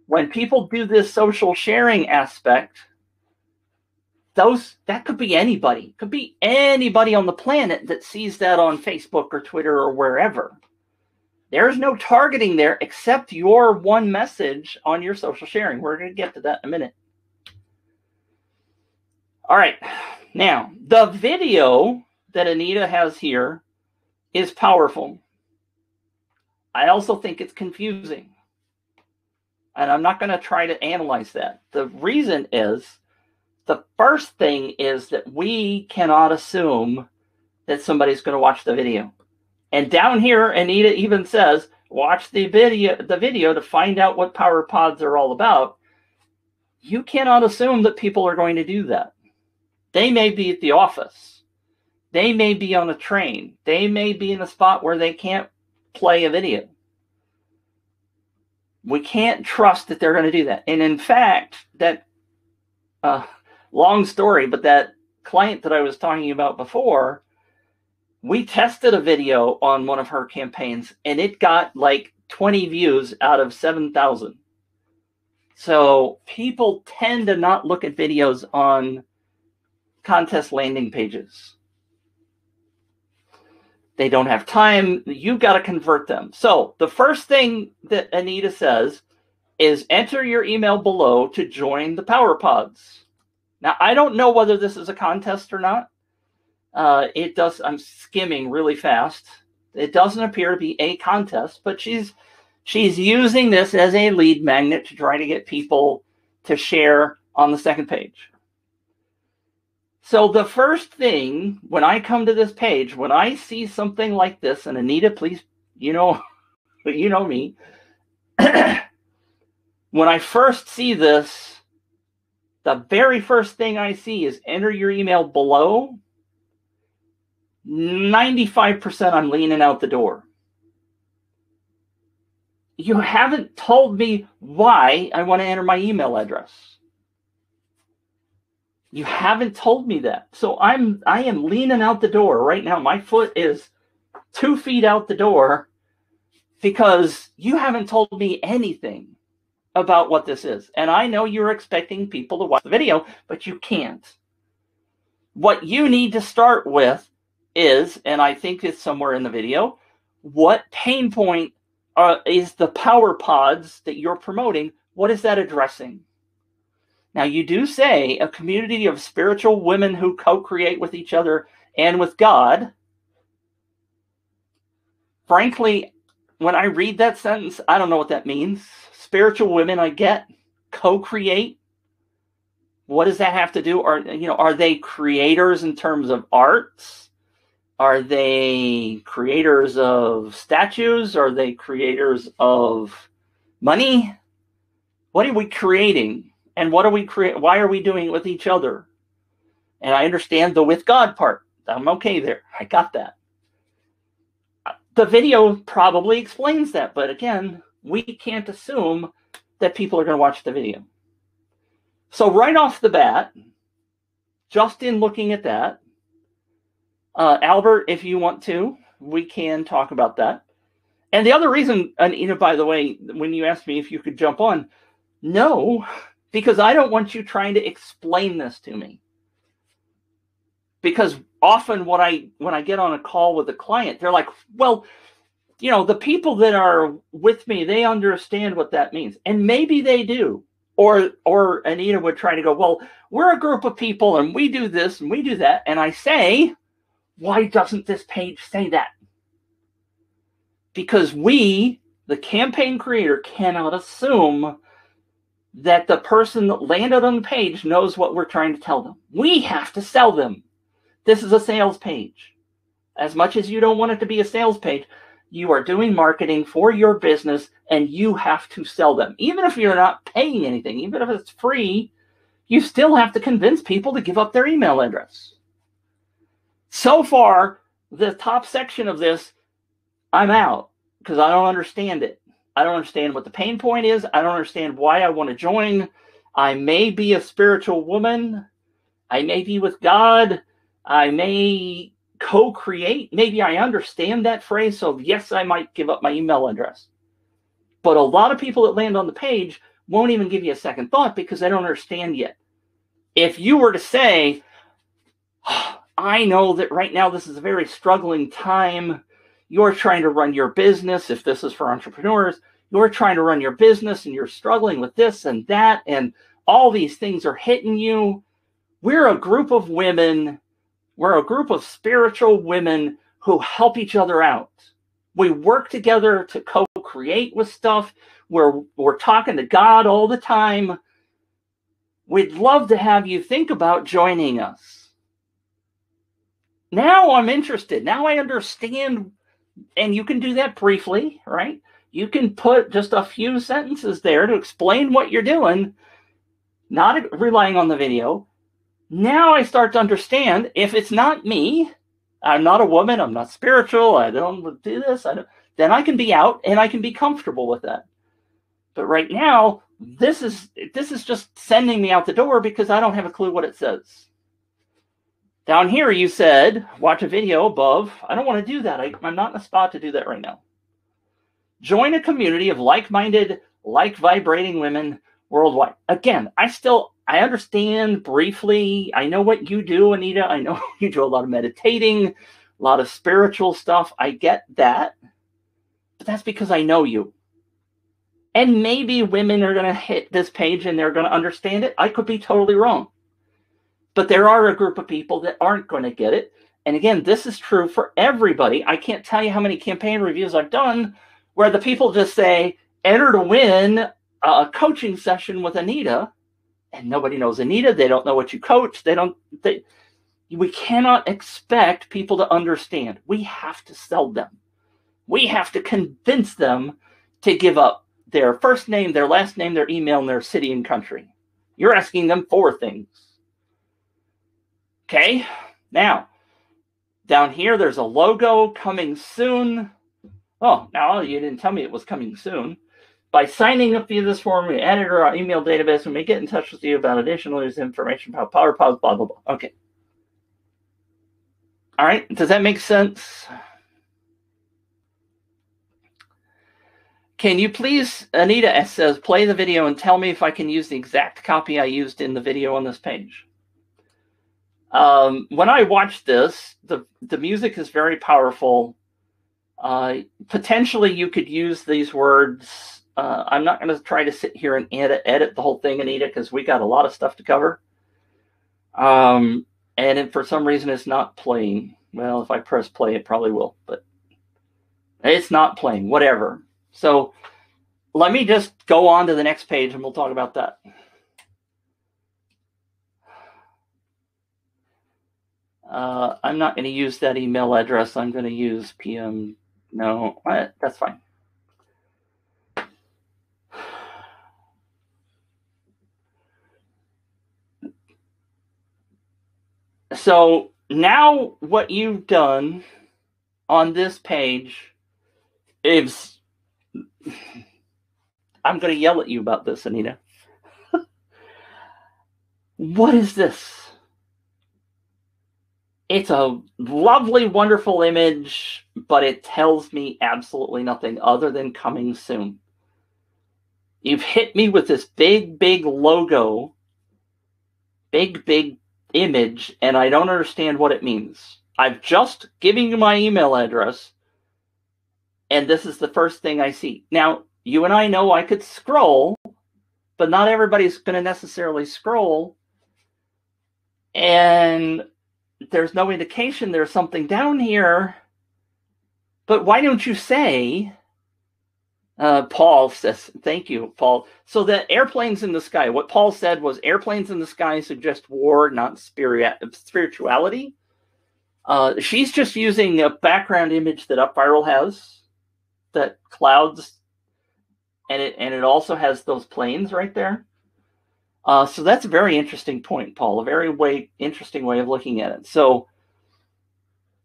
when people do this social sharing aspect, that could be anybody. Could be anybody on the planet that sees that on Facebook or Twitter or wherever. There's no targeting there except your one message on your social sharing. We're going to get to that in a minute. All right. Now, the video that Anita has here is powerful. I also think it's confusing. And I'm not going to try to analyze that. The reason is, the first thing is that we cannot assume that somebody's going to watch the video. And down here, Anita even says, watch the video to find out what Power Pods are all about. You cannot assume that people are going to do that. They may be at the office. They may be on a train. They may be in a spot where they can't play a video. We can't trust that they're going to do that. And in fact, that long story, but that client that I was talking about before, we tested a video on one of her campaigns, and it got like 20 views out of 7,000. So people tend to not look at videos on contest landing pages. They don't have time. You've got to convert them. So the first thing that Anita says is enter your email below to join the Power Pods. Now, I don't know whether this is a contest or not. It does. I'm skimming really fast. It doesn't appear to be a contest, but she's using this as a lead magnet to try to get people to share on the second page. So the first thing, when I come to this page, when I see something like this, and Anita, please, you know me, when I first see this, the very first thing I see is enter your email below. 95% I'm leaning out the door. You haven't told me why I want to enter my email address. You haven't told me that. So I am leaning out the door right now. My foot is 2 feet out the door because you haven't told me anything about what this is. And I know you're expecting people to watch the video, but you can't. What you need to start with is, and I think it's somewhere in the video, what pain point is the Power Pods that you're promoting? What is that addressing? Now, you do say a community of spiritual women who co-create with each other and with God. Frankly, when I read that sentence, I don't know what that means. Spiritual women, I get. Co-create. What does that have to do? Are they creators in terms of arts? Are they creators of statues? Are they creators of money? What are we creating? And what are we why are we doing it with each other? And I understand the with God part. I'm okay there. I got that. The video probably explains that. But again, we can't assume that people are going to watch the video. So right off the bat, just in looking at that, Albert, if you want to, we can talk about that. And the other reason, Anita, by the way, when you asked me if you could jump on, no, because I don't want you trying to explain this to me. Because often when I get on a call with a client, they're like, well, the people that are with me, they understand what that means. And maybe they do. Or Anita would try to go, well, we're a group of people and we do this and we do that. And I say, why doesn't this page say that? Because we, the campaign creator, cannot assume that the person that landed on the page knows what we're trying to tell them. We have to sell them. This is a sales page. As much as you don't want it to be a sales page, you are doing marketing for your business and you have to sell them. Even if you're not paying anything, even if it's free, you still have to convince people to give up their email address. So far, the top section of this, I'm out because I don't understand it. I don't understand what the pain point is. I don't understand why I want to join. I may be a spiritual woman. I may be with God. I may co-create. Maybe I understand that phrase. So yes, I might give up my email address. But a lot of people that land on the page won't even give you a second thought because they don't understand yet. If you were to say, I know that right now this is a very struggling time. You're trying to run your business. If this is for entrepreneurs, you're trying to run your business and you're struggling with this and that, and all these things are hitting you. We're a group of women. We're a group of spiritual women who help each other out. We work together to co-create with stuff. We're talking to God all the time. We'd love to have you think about joining us. Now I'm interested. Now I understand. And you can do that briefly, right? You can put just a few sentences there to explain what you're doing, not relying on the video. Now I start to understand if it's not me, I'm not a woman, I'm not spiritual, I don't do this, then I can be out and I can be comfortable with that. But right now, this is just sending me out the door because I don't have a clue what it says. Down here, you said, watch a video above. I don't want to do that. I'm not in a spot to do that right now. Join a community of like-minded, like-vibrating women worldwide. Again, I understand briefly. I know what you do, Anita. I know you do a lot of meditating, a lot of spiritual stuff. I get that. But that's because I know you. And maybe women are going to hit this page and they're going to understand it. I could be totally wrong. But there are a group of people that aren't going to get it. And again, this is true for everybody. I can't tell you how many campaign reviews I've done where the people just say, enter to win a coaching session with Anita. And nobody knows Anita. They don't know what you coach. We cannot expect people to understand. We have to sell them. We have to convince them to give up their first name, their last name, their email, and their city and country. You're asking them for things. Okay, now, down here, there's a logo coming soon. Oh, now you didn't tell me it was coming soon. By signing up via this form, we added our email database and we get in touch with you about additional information about PowerPods, blah, blah, blah. Okay. All right, does that make sense? Can you please, Anita says, play the video and tell me if I can use the exact copy I used in the video on this page. When I watched this, the music is very powerful. Potentially, you could use these words. I'm not going to try to sit here and edit the whole thing, Anita, because we got a lot of stuff to cover. And if for some reason it's not playing, well, if I press play, it probably will, but it's not playing, whatever. So let me just go on to the next page and we'll talk about that. I'm not going to use that email address. I'm going to use PM. No, that's fine. So now what you've done on this page is, I'm going to yell at you about this, Anita. What is this? It's a lovely, wonderful image, but it tells me absolutely nothing other than coming soon. You've hit me with this big, big logo, big, big image, and I don't understand what it means. I've just given you my email address, and this is the first thing I see. Now, you and I know I could scroll, but not everybody's going to necessarily scroll. And there's no indication there's something down here. But why don't you say, Paul says, thank you, Paul. So the airplanes in the sky, what Paul said was airplanes in the sky suggest war, not spirituality. She's just using a background image that UpViral has, that clouds, and it also has those planes right there. So that's a very interesting point, Paul, a very interesting way of looking at it. So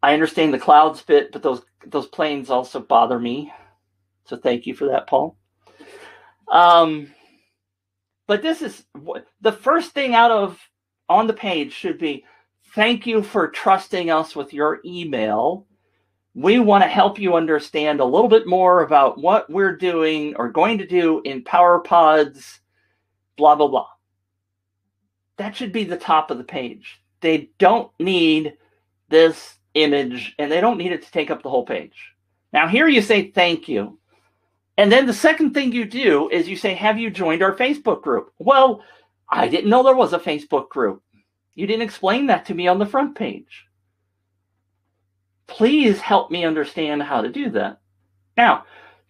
I understand the clouds bit, but those planes also bother me. So thank you for that, Paul. But this is the first thing on the page should be, thank you for trusting us with your email. We want to help you understand a little bit more about what we're doing or going to do in PowerPods, blah, blah, blah. That should be the top of the page. They don't need this image, and they don't need it to take up the whole page. Now, here you say thank you. And then the second thing you do is you say, have you joined our Facebook group? Well, I didn't know there was a Facebook group. You didn't explain that to me on the front page. Please help me understand how to do that. Now,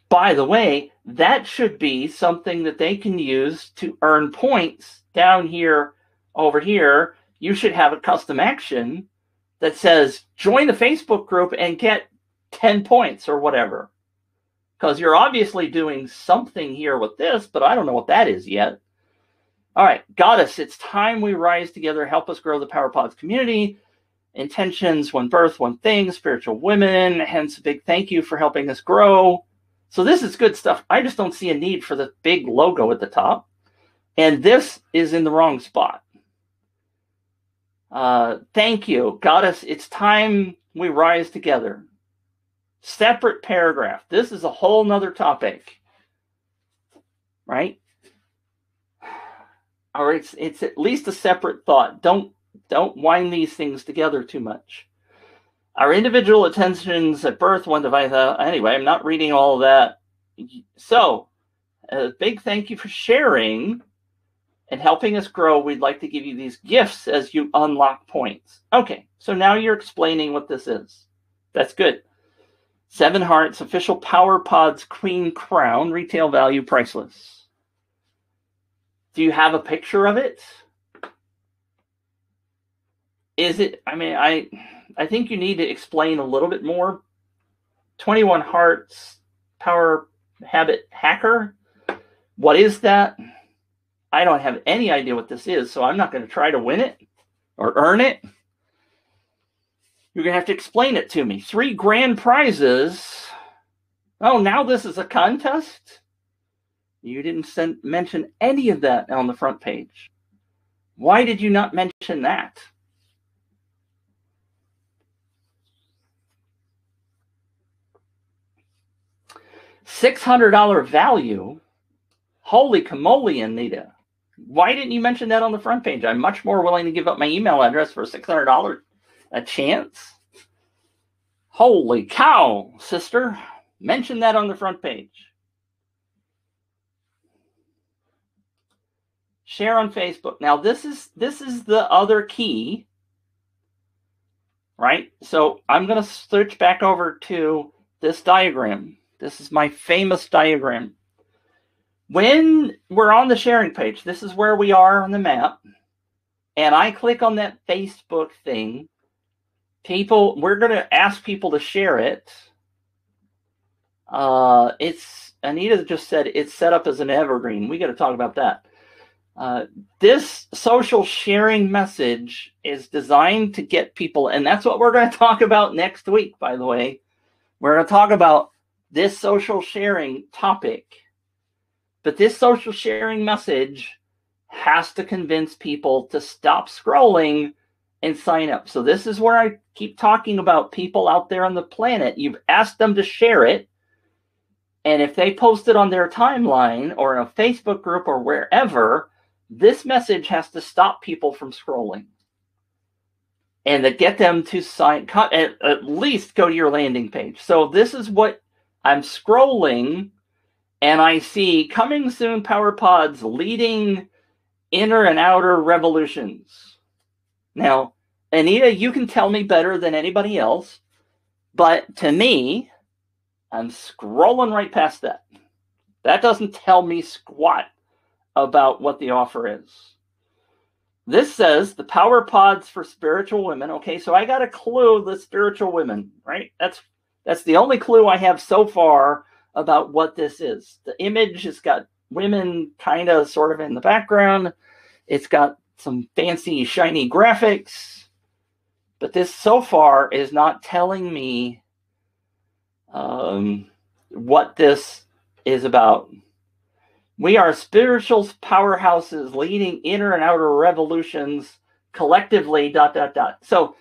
by the way, that should be something that they can use to earn points down here, over here. You should have a custom action that says, join the Facebook group and get 10 points or whatever. Because you're obviously doing something here with this, but I don't know what that is yet. All right, Goddess, it's time we rise together, help us grow the PowerPods community. Intentions, one birth, one thing, spiritual women, hence a big thank you for helping us grow. So this is good stuff. I just don't see a need for the big logo at the top. And this is in the wrong spot. Thank you, Goddess, it's time we rise together. Separate paragraph. This is a whole nother topic, right? Or it's at least a separate thought. Don't wind these things together too much. Our individual attentions at birth, one device. Anyway, I'm not reading all of that. So, a big thank you for sharing and helping us grow. We'd like to give you these gifts as you unlock points. Okay, so now you're explaining what this is. That's good. 7 hearts, official PowerPods Queen Crown, retail value priceless. Do you have a picture of it? Is it, I mean, I think you need to explain a little bit more. 21 hearts, power habit hacker. What is that? I don't have any idea what this is, so I'm not going to try to win it or earn it. You're going to have to explain it to me. 3 grand prizes. Oh, now this is a contest? You didn't mention any of that on the front page. Why did you not mention that? $600 value? Holy camoly, Anita. Why didn't you mention that on the front page? I'm much more willing to give up my email address for $600 a chance. Holy cow, sister. Mention that on the front page. Share on Facebook. Now this is the other key, right? So I'm going to switch back over to this diagram. This is my famous diagram. When we're on the sharing page, this is where we are on the map, and I click on that Facebook thing. We're going to ask people to share it. Anita just said it's set up as an evergreen. We got to talk about that. This social sharing message is designed to get people, and that's what we're going to talk about next week, by the way. We're going to talk about this social sharing topic. But this social sharing message has to convince people to stop scrolling and sign up. So this is where I keep talking about people out there on the planet. You've asked them to share it. And if they post it on their timeline or in a Facebook group or wherever, this message has to stop people from scrolling. And to get them to at least go to your landing page. So this is what I'm scrolling, and I see coming soon PowerPods leading inner and outer revolutions. Now, Anita, you can tell me better than anybody else, but to me, I'm scrolling right past that. That doesn't tell me squat about what the offer is. This says the power pods for spiritual women. Okay, so I got a clue, the spiritual women, right? That's the only clue I have so far about what this is. The image has got women kind of sort of in the background. It's got some fancy, shiny graphics. But this so far is not telling me what this is about. We are spiritual powerhouses leading inner and outer revolutions collectively, ... So,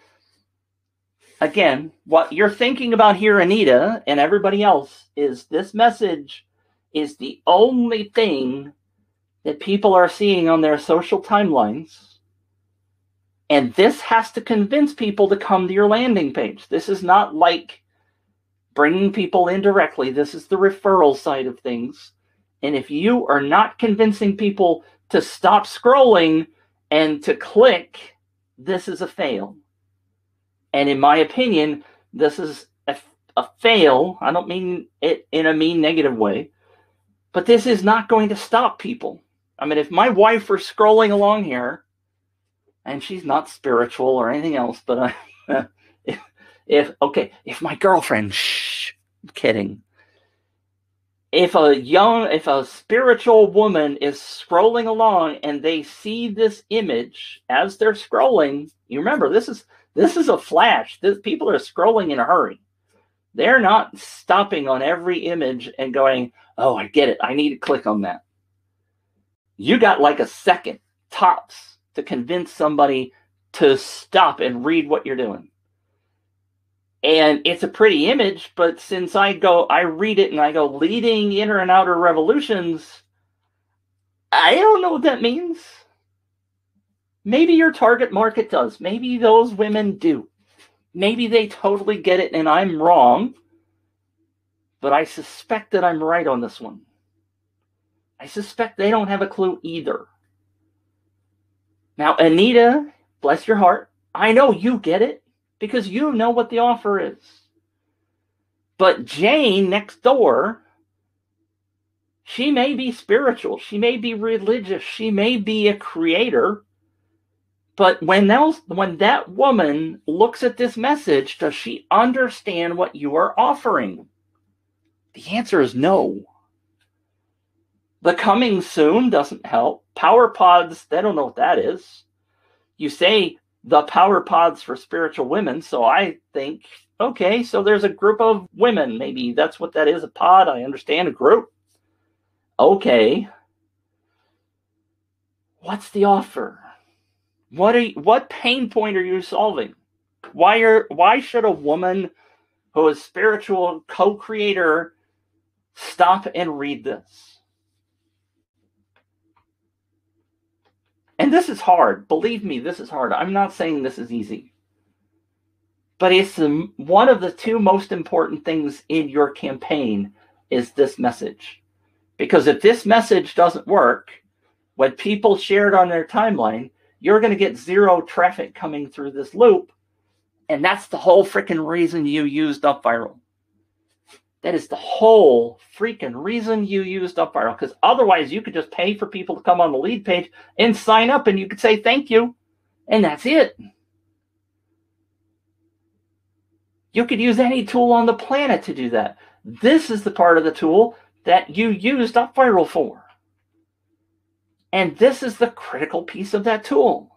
again, what you're thinking about here, Anita, and everybody else, is this message is the only thing that people are seeing on their social timelines. And this has to convince people to come to your landing page. This is not like bringing people in directly. This is the referral side of things. And if you are not convincing people to stop scrolling and to click, this is a fail. And in my opinion, this is a fail. I don't mean it in a mean, negative way. But this is not going to stop people. I mean, if my wife were scrolling along here, and she's not spiritual or anything else, but if my girlfriend, I'm kidding. If a spiritual woman is scrolling along and they see this image as they're scrolling, you remember this is a flash. People are scrolling in a hurry. They're not stopping on every image and going, "Oh, I get it. I need to click on that." You got like a second tops to convince somebody to stop and read what you're doing. And it's a pretty image, but since I read it and I go, leading inner and outer revolutions, I don't know what that means. Maybe your target market does. Maybe those women do. Maybe they totally get it and I'm wrong, but I suspect that I'm right on this one. I suspect they don't have a clue either. Now, Anita, bless your heart, I know you get it because you know what the offer is. But Jane next door, she may be spiritual, she may be religious, she may be a creator, but when that woman looks at this message, does she understand what you are offering? The answer is no. The coming soon doesn't help. Power pods, they don't know what that is. You say the power pods for spiritual women, so I think, okay, so there's a group of women. Maybe that's what that is, a pod. I understand, a group. Okay. What's the offer? What pain point are you solving? Why should a woman who is spiritual co-creator stop and read this? And this is hard. Believe me, this is hard. I'm not saying this is easy. But it's one of the two most important things in your campaign is this message. Because if this message doesn't work, when people share it on their timeline, you're going to get zero traffic coming through this loop. And that's the whole freaking reason you used UpViral. That is the whole freaking reason you used UpViral. Because otherwise you could just pay for people to come on the lead page and sign up and you could say thank you. And that's it. You could use any tool on the planet to do that. This is the part of the tool that you used UpViral for. And this is the critical piece of that tool.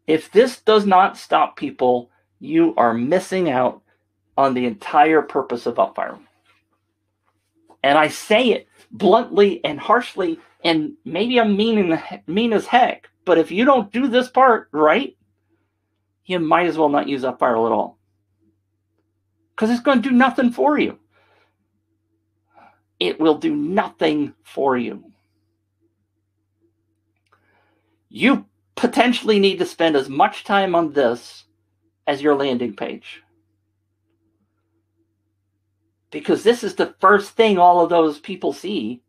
If this does not stop people, you are missing out on the entire purpose of UpViral. And I say it bluntly and harshly, and maybe I'm mean as heck, but if you don't do this part right, you might as well not use UpViral at all. Because it's going to do nothing for you. It will do nothing for you. You potentially need to spend as much time on this as your landing page. Because this is the first thing all of those people see.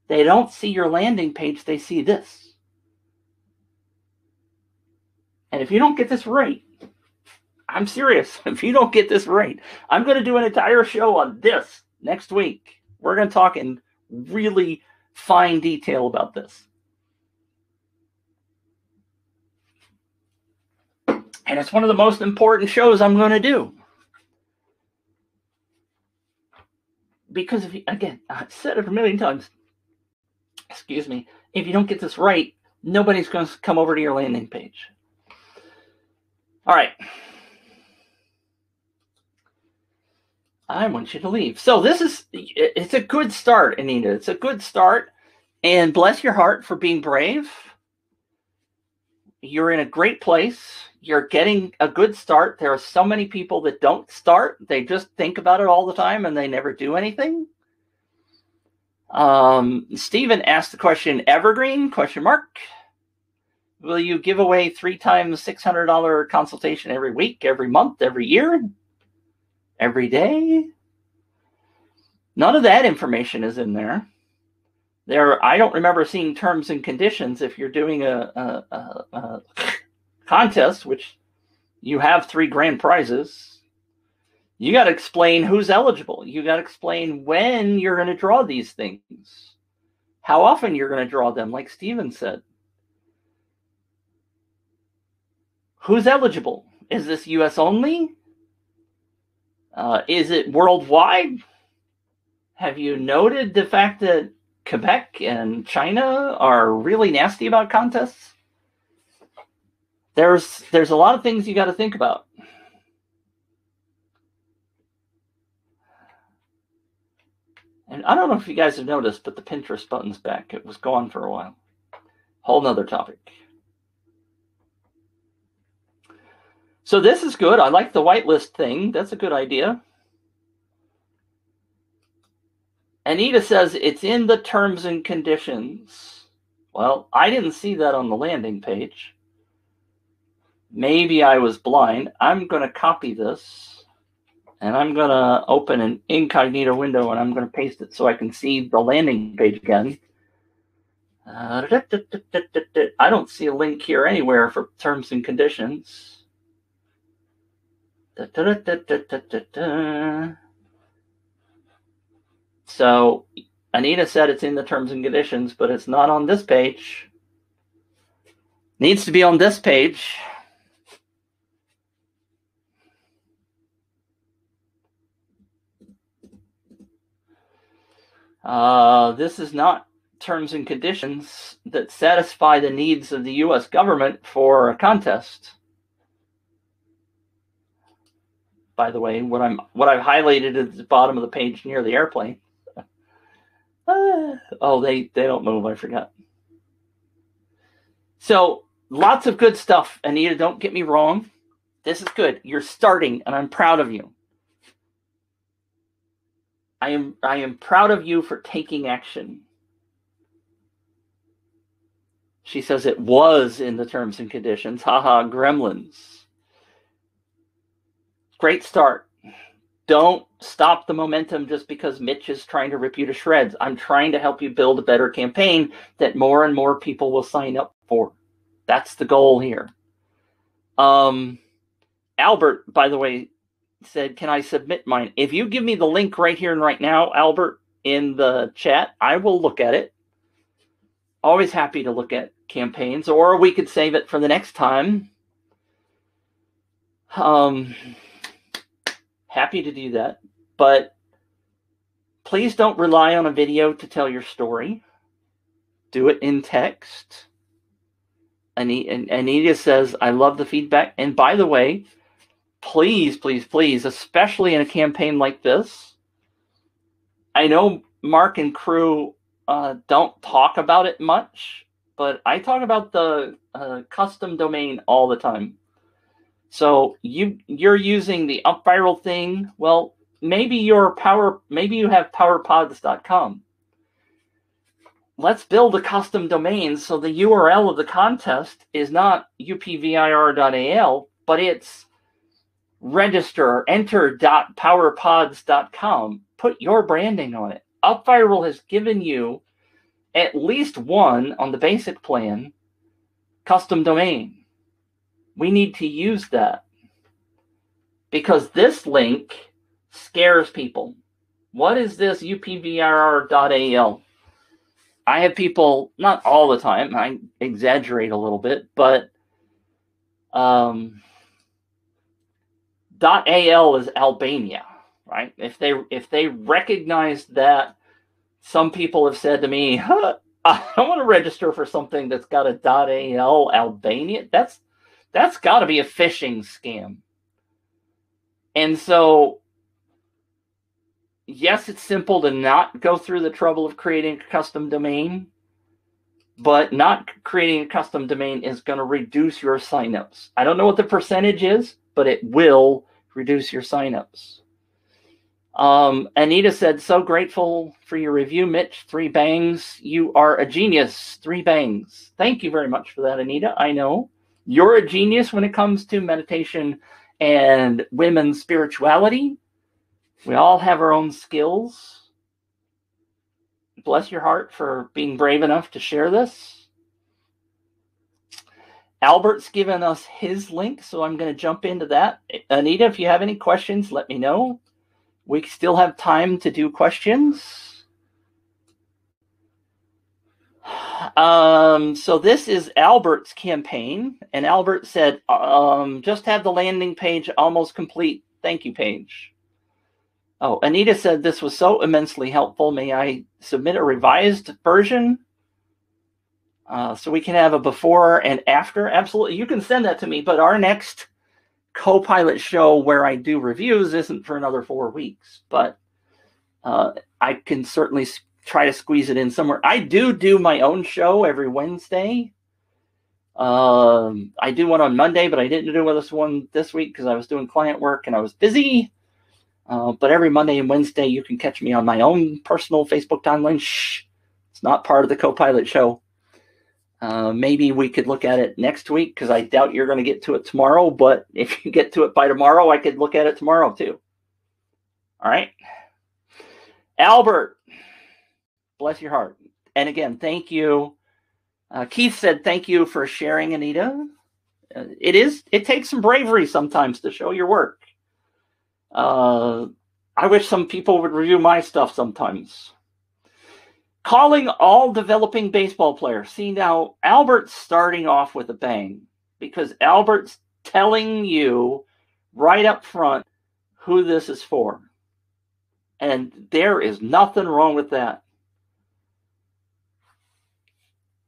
They don't see your landing page, they see this. And if you don't get this right, I'm serious, if you don't get this right, I'm going to do an entire show on this next week. We're going to talk in really fine detail about this. And it's one of the most important shows I'm going to do. Because, again, I've said it a million times, excuse me, if you don't get this right, nobody's going to come over to your landing page. All right. I want you to leave. So it's a good start, Anita. It's a good start. And bless your heart for being brave. You're in a great place. You're getting a good start. There are so many people that don't start. They just think about it all the time and they never do anything. Stephen asked the question, evergreen, ? Will you give away 3 times $600 consultation every week, every month, every year, every day? None of that information is in there. I don't remember seeing terms and conditions if you're doing a contest, which you have 3 grand prizes. You got to explain who's eligible. You got to explain when you're going to draw these things, how often you're going to draw them, like Steven said. Who's eligible? Is this U.S. only? Is it worldwide? Have you noted the fact that Quebec and China are really nasty about contests? There's a lot of things you got to think about. And I don't know if you guys have noticed, but the Pinterest button's back. It was gone for a while. Whole nother topic. So this is good. I like the whitelist thing. That's a good idea. Anita says it's in the terms and conditions. Well, I didn't see that on the landing page. Maybe I was blind. I'm going to copy this, and I'm going to open an incognito window, and I'm going to paste it so I can see the landing page again. I don't see a link here anywhere for terms and conditions. So Anita said it's in the terms and conditions, but it's not on this page. Needs to be on this page. This is not terms and conditions that satisfy the needs of the U.S. government for a contest. By the way, what I've highlighted at the bottom of the page near the airplane. They don't move. I forgot. So lots of good stuff, Anita. Don't get me wrong. This is good. You're starting, and I'm proud of you. I am proud of you for taking action. She says it was in the terms and conditions. Haha, gremlins. Great start. Don't stop the momentum just because Mitch is trying to rip you to shreds. I'm trying to help you build a better campaign that more and more people will sign up for. That's the goal here. Albert, by the way, said, can I submit mine? If you give me the link right here and right now, Albert, in the chat, I will look at it. Always happy to look at campaigns, or we could save it for the next time. Happy to do that, but please don't rely on a video to tell your story. Do it in text. Anita says, I love the feedback. And by the way, please, please, please, especially in a campaign like this, I know Mark and crew don't talk about it much, but I talk about the custom domain all the time. So you're using the UpViral thing. Well, maybe you have powerpods.com. Let's build a custom domain so the URL of the contest is not upvir.al, but it's enter.powerpods.com. Put your branding on it. UpViral has given you at least one on the basic plan custom domain. We need to use that because this link scares people. What is this UpViral.al? I have people, not all the time, I exaggerate a little bit, but .al is Albania, right? If they recognize that, some people have said to me, I don't want to register for something that's got a .al Albania. That's got to be a phishing scam. And so, yes, it's simple to not go through the trouble of creating a custom domain, but not creating a custom domain is going to reduce your signups. I don't know what the percentage is, but it will reduce your signups. Anita said, so grateful for your review, Mitch. 3 bangs. You are a genius. 3 bangs. Thank you very much for that, Anita. I know you're a genius when it comes to meditation and women's spirituality. We all have our own skills. Bless your heart for being brave enough to share this. Albert's given us his link, so I'm going to jump into that. Anita, if you have any questions, let me know. We still have time to do questions. So this is Albert's campaign, and Albert said, just have the landing page almost complete. Thank you, page. Oh, Anita said this was so immensely helpful. May I submit a revised version so we can have a before and after? Absolutely. You can send that to me, but our next Copilot show where I do reviews isn't for another 4 weeks, but I can certainly try to squeeze it in somewhere. I do my own show every Wednesday. I do one on Monday, but I didn't do this one this week because I was doing client work and I was busy. But every Monday and Wednesday, you can catch me on my own personal Facebook timeline. Shh, it's not part of the Copilot show. Maybe we could look at it next week because I doubt you're going to get to it tomorrow. But if you get to it by tomorrow, I could look at it tomorrow too. All right. Albert, bless your heart. And again, thank you. Keith said, thank you for sharing, Anita. It takes some bravery sometimes to show your work. I wish some people would review my stuff sometimes. Calling all developing baseball players. See, now Albert's starting off with a bang because Albert's telling you right up front who this is for. And there is nothing wrong with that.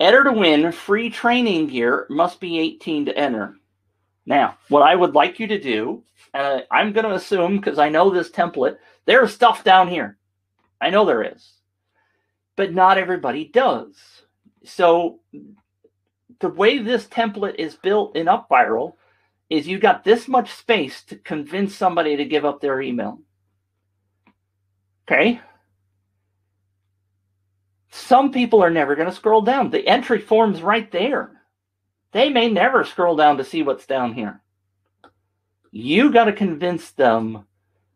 Enter to win free training gear, must be 18 to enter. Now, what I would like you to do, I'm going to assume, because I know this template, there's stuff down here. I know there is. But not everybody does. So the way this template is built in UpViral is you got this much space to convince somebody to give up their email. Okay? Some people are never going to scroll down. The entry form's right there. They may never scroll down to see what's down here. You got to convince them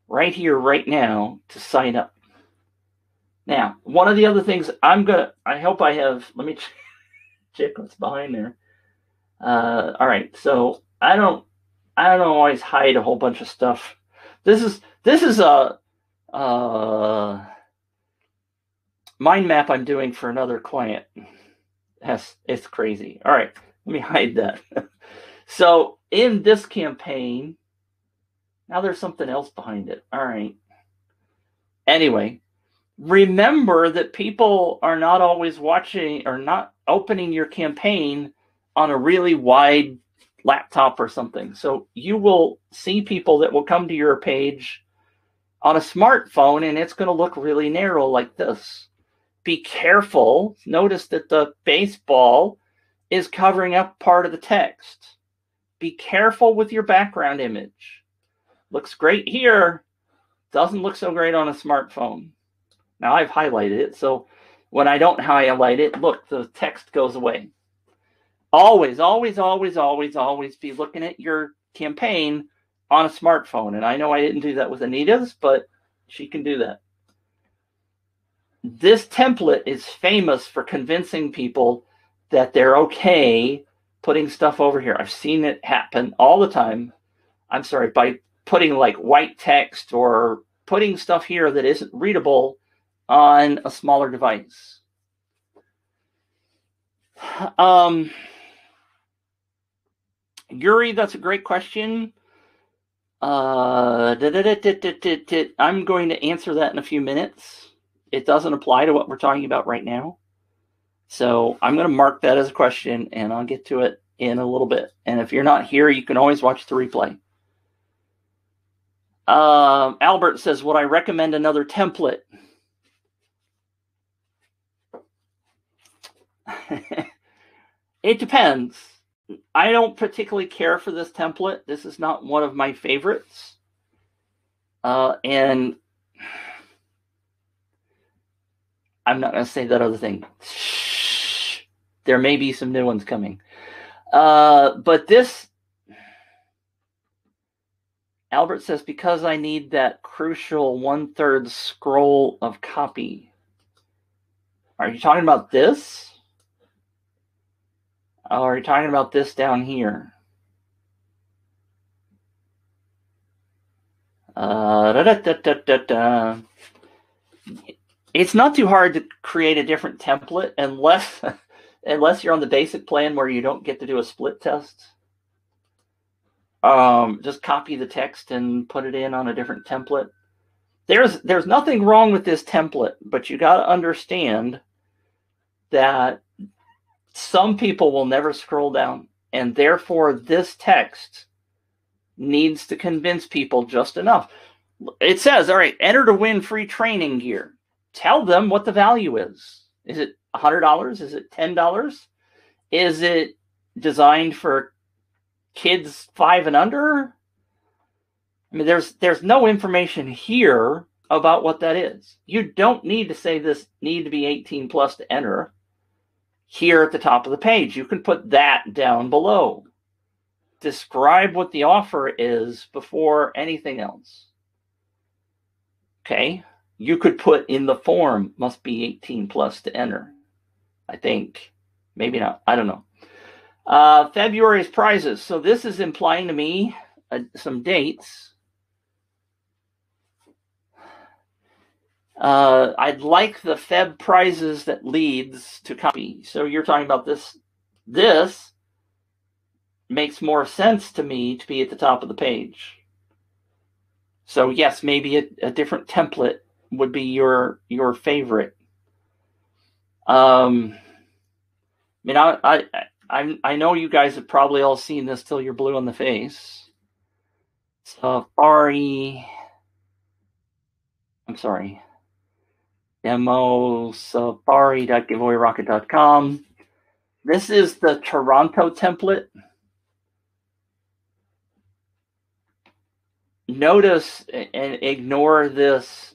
right here, right now, to sign up. Now, one of the other things I hope I have, let me check what's behind there. All right, so I don't always hide a whole bunch of stuff. This is a mind map I'm doing for another client. It's crazy. All right, let me hide that. So in this campaign, now there's something else behind it. All right. Anyway, remember that people are not always watching or not opening your campaign on a really wide laptop or something. So you will see people that will come to your page on a smartphone and it's going to look really narrow like this. Be careful. Notice that the baseball is covering up part of the text. Be careful with your background image. Looks great here. Doesn't look so great on a smartphone. Now I've highlighted it, so when I don't highlight it, look, the text goes away. Always, always, always, always, always be looking at your campaign on a smartphone. And I know I didn't do that with Anita's, but she can do that. This template is famous for convincing people that they're okay putting stuff over here. I've seen it happen all the time. I'm sorry, by putting like white text or putting stuff here that isn't readable on a smaller device? Yuri, that's a great question. I'm going to answer that in a few minutes. It doesn't apply to what we're talking about right now. So I'm going to mark that as a question, and I'll get to it in a little bit. And if you're not here, you can always watch the replay. Albert says, would I recommend another template? It depends. I don't particularly care for this template. This is not one of my favorites. And I'm not going to say that other thing. Shh. There may be some new ones coming. But this, Albert says, because I need that crucial 1/3 scroll of copy. Are you talking about this? Oh, are you talking about this down here? It's not too hard to create a different template unless you're on the basic plan where you don't get to do a split test. Just copy the text and put it in on a different template. There's nothing wrong with this template, but you got to understand that some people will never scroll down, and therefore this text needs to convince people just enough. It says, all right, enter to win free training gear. Tell them what the value is. Is it $100? Is it $10? Is it designed for kids 5 and under? I mean, there's no information here about what that is. You don't need to say this need to be 18 plus to enter. Here at the top of the page, you can put that down below. Describe what the offer is before anything else. Okay, you could put in the form, must be 18 plus to enter. I think, maybe not, I don't know. February's prizes. So this is implying to me some dates. I'd like the Feb prizes that leads to copy. So you're talking about this. This makes more sense to me to be at the top of the page. So yes, maybe a different template would be your favorite. I mean, I know you guys have probably all seen this till you're blue in the face. Safari. I'm sorry. Demo safari.giveawayrocket.com. This is the Toronto template. Notice and ignore this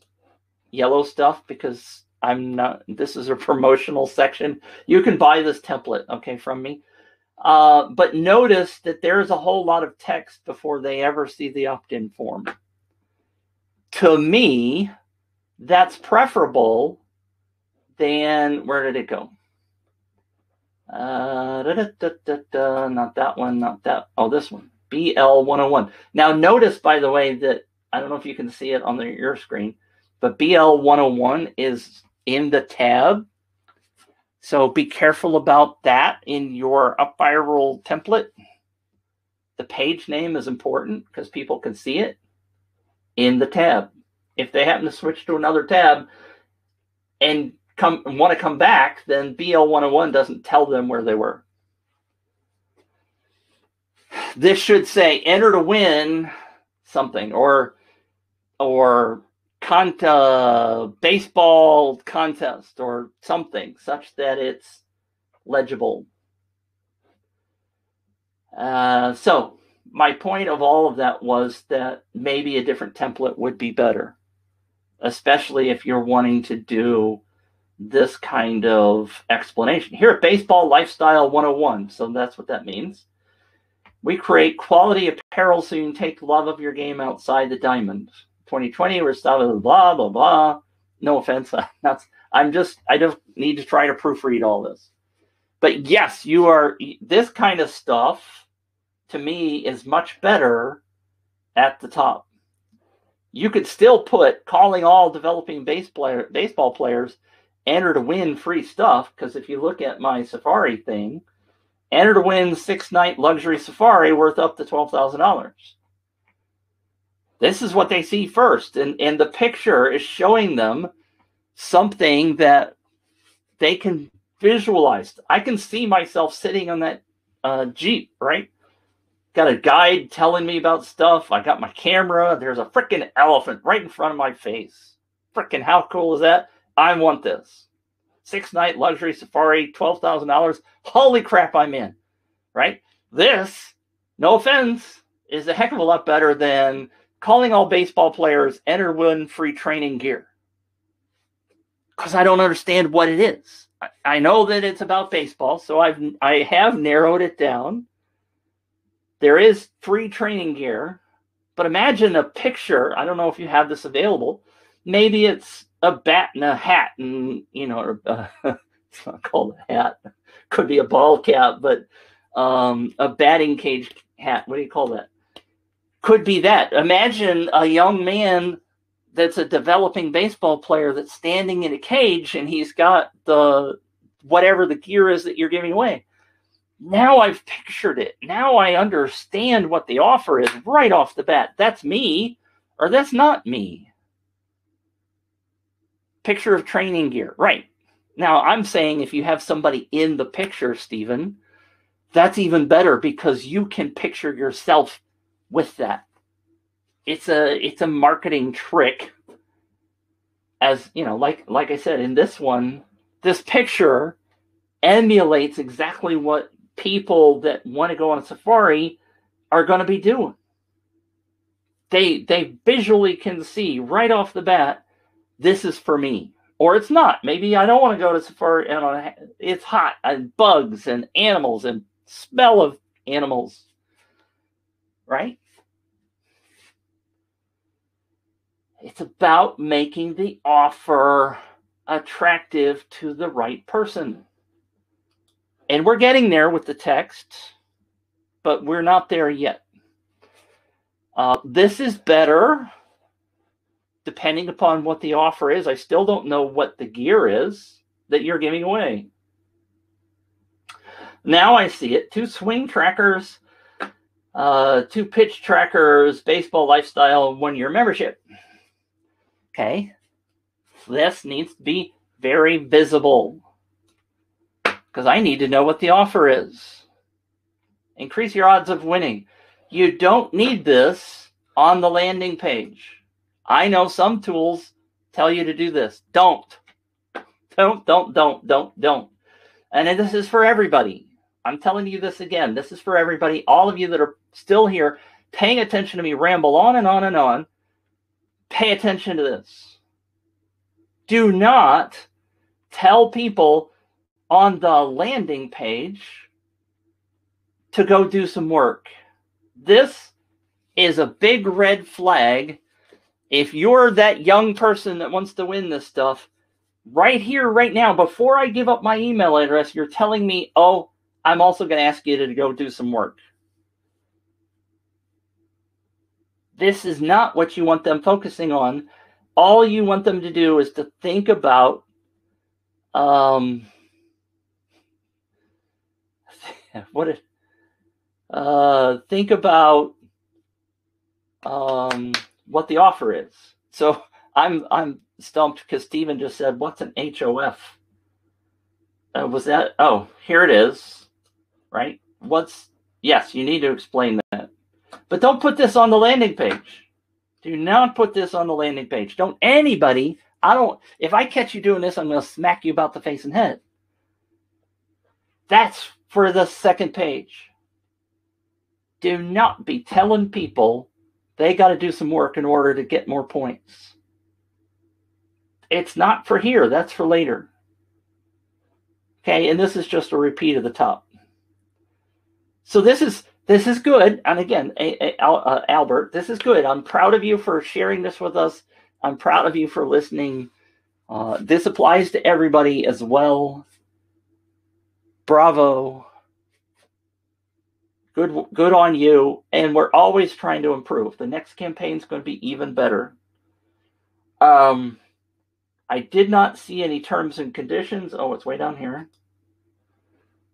yellow stuff because this is a promotional section. You can buy this template, okay, from me. But notice that there's a whole lot of text before they ever see the opt-in form. To me, that's preferable than, where did it go? Not that one, not that. Oh, this one, BL101. Now notice, by the way, that I don't know if you can see it on your screen, but BL101 is in the tab. So be careful about that in your UpViral template. The page name is important because people can see it in the tab. If they happen to switch to another tab and want to come back, then BL101 doesn't tell them where they were. This should say enter to win something or baseball contest or something such that it's legible. So my point of all of that was that maybe a different template would be better, especially if you're wanting to do this kind of explanation. Here at Baseball Lifestyle 101, so that's what that means. We create quality apparel so you can take the love of your game outside the diamond. 2020, we're starting blah, blah, blah. No offense. I just need to try to proofread all this. But yes, this kind of stuff, to me, is much better at the top. You could still put calling all developing baseball players, enter to win free stuff, because if you look at my Safari thing, enter to win 6-night luxury safari worth up to $12,000. This is what they see first, and the picture is showing them something that they can visualize. I can see myself sitting on that Jeep, right? Got a guide telling me about stuff. I got my camera. There's a freaking elephant right in front of my face. Freaking how cool is that? I want this. 6-night luxury safari, $12,000. Holy crap, I'm in, right? This, no offense, is a heck of a lot better than calling all baseball players, enter win free training gear. Because I don't understand what it is. I know that it's about baseball, so I have narrowed it down. There is free training gear, but imagine a picture. I don't know if you have this available. Maybe it's a bat and a hat, and it's not called a hat. Could be a ball cap, but a batting cage hat. What do you call that? Could be that. Imagine a young man that's a developing baseball player that's standing in a cage, and he's got the whatever the gear is that you're giving away. Now I've pictured it. Now I understand what the offer is right off the bat. That's me, or that's not me. Picture of training gear. Right. Now I'm saying if you have somebody in the picture, Stephen, that's even better because you can picture yourself with that. It's a marketing trick. As you know, like I said, in this one, this picture emulates exactly what people that want to go on a safari are going to be doing. They visually can see right off the bat, this is for me. Or it's not. Maybe I don't want to go to safari and it's hot and bugs and animals and smell of animals. Right? It's about making the offer attractive to the right person. And we're getting there with the text, but we're not there yet. This is better, depending upon what the offer is. I still don't know what the gear is that you're giving away. Now I see it. 2 swing trackers, 2 pitch trackers, baseball lifestyle, 1-year membership. Okay. This needs to be very visible because I need to know what the offer is. Increase your odds of winning. You don't need this on the landing page. I know some tools tell you to do this. Don't. And this is for everybody. I'm telling you this again. This is for everybody. All of you that are still here, paying attention to me ramble on and on and on. Pay attention to this. Do not tell people on the landing page to go do some work. This is a big red flag. If you're that young person that wants to win this stuff, right here, right now, before I give up my email address, you're telling me, oh, I'm also going to ask you to go do some work. This is not what you want them focusing on. All you want them to do is to think about think about what the offer is. So I'm stumped because Stephen just said, what's an HOF? Was that? Oh, here it is. Right? Yes, you need to explain that. But don't put this on the landing page. Do not put this on the landing page. If I catch you doing this, I'm going to smack you about the face and head. That's for the second page. Do not be telling people they got to do some work in order to get more points. It's not for here. That's for later. Okay, and this is just a repeat of the top. So this is good. And again, Albert, this is good. I'm proud of you for sharing this with us. I'm proud of you for listening. This applies to everybody as well. Bravo. Good on you. And we're always trying to improve. The next campaign is going to be even better. I did not see any terms and conditions. Oh, it's way down here.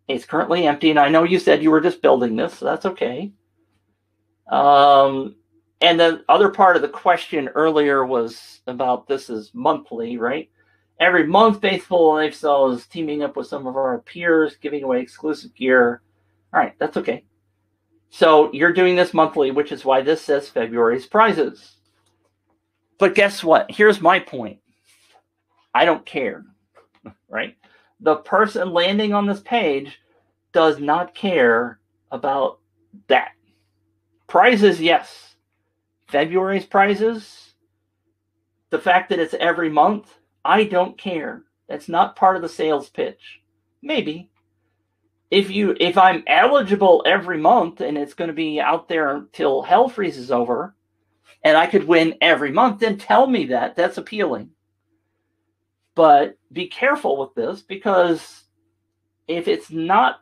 It's currently empty, and I know you said you were just building this, so that's okay. And the other part of the question earlier was about this is monthly, right? Every month, Faithful Lifestyle is teaming up with some of our peers, giving away exclusive gear. All right, that's okay. So you're doing this monthly, which is why this says February's prizes. But guess what? Here's my point. I don't care, right? The person landing on this page does not care about that. Prizes, yes. February's prizes, the fact that it's every month, I don't care. That's not part of the sales pitch. Maybe. If I'm eligible every month and it's going to be out there until hell freezes over and I could win every month, then tell me that. That's appealing. But be careful with this, because if it's not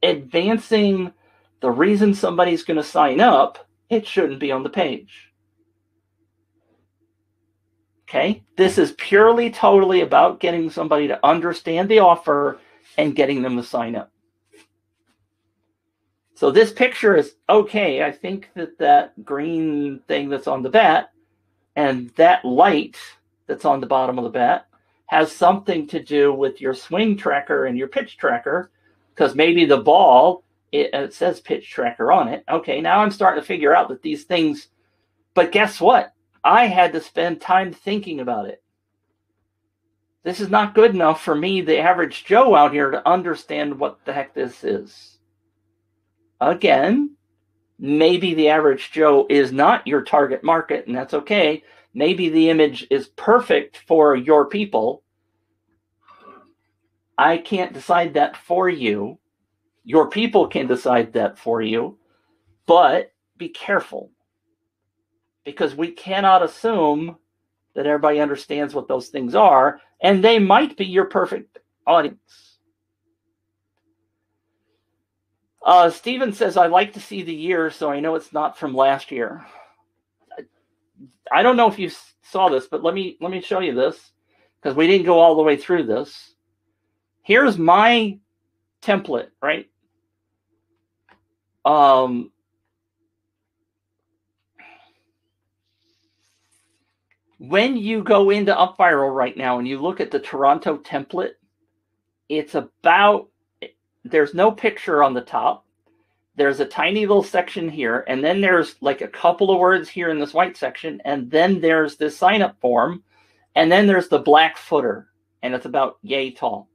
advancing the reason somebody's going to sign up, it shouldn't be on the page. Okay? This is purely, totally about getting somebody to understand the offer and getting them to sign up. So this picture is okay. I think that green thing that's on the bat and that light that's on the bottom of the bat has something to do with your swing tracker and your pitch tracker, because maybe the ball, it says pitch tracker on it. Okay, now I'm starting to figure out that these things, but guess what? I had to spend time thinking about it. This is not good enough for me, the average Joe out here, to understand what the heck this is. Again, maybe the average Joe is not your target market, and that's okay. Maybe the image is perfect for your people. I can't decide that for you. Your people can decide that for you, but be careful, because we cannot assume that everybody understands what those things are, and they might be your perfect audience. Steven says, I like to see the year, so I know it's not from last year. I don't know if you saw this, but let me show you this, because we didn't go all the way through this. Here's my template, right? When you go into UpViral right now and you look at the Toronto template, it's about, there's no picture on the top. There's a tiny little section here, and then there's like a couple of words here in this white section, and then there's this sign-up form, and then there's the black footer, and it's about yay tall.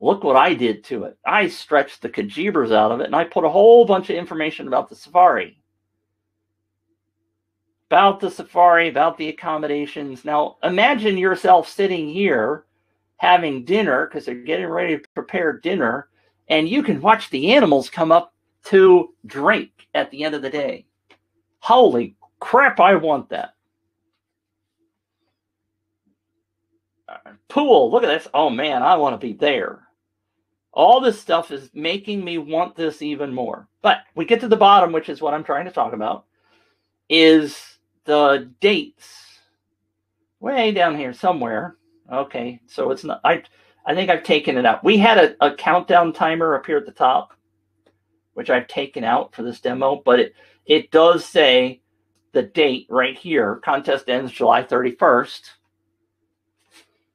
Look what I did to it. I stretched the kajibers out of it, and I put a whole bunch of information about the safari. About the safari, about the accommodations. Now, imagine yourself sitting here having dinner, because they're getting ready to prepare dinner, and you can watch the animals come up to drink at the end of the day. Holy crap, I want that. Pool, look at this. Oh man, I want to be there. All this stuff is making me want this even more. But we get to the bottom, which is what I'm trying to talk about, is the dates. Way down here somewhere. Okay, so it's not, I think I've taken it out. We had a countdown timer up here at the top, which I've taken out for this demo, but it does say the date right here. Contest ends July 31st.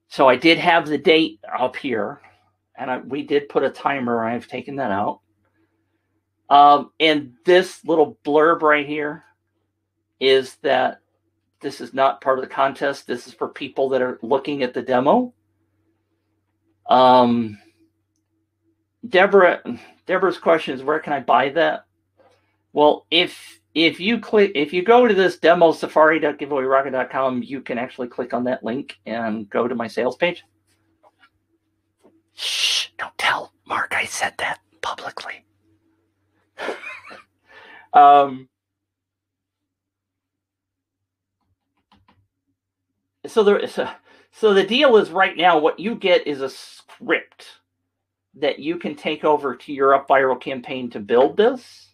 So I did have the date up here, and we did put a timer. I've taken that out. And this little blurb right here is that this is not part of the contest. This is for people that are looking at the demo. Deborah's question is, where can I buy that? Well, if you go to this demo safari.giveawayrocket.com, you can actually click on that link and go to my sales page. Shh, don't tell Mark I said that publicly. So the deal is, right now what you get is a script that you can take over to your UpViral campaign to build this.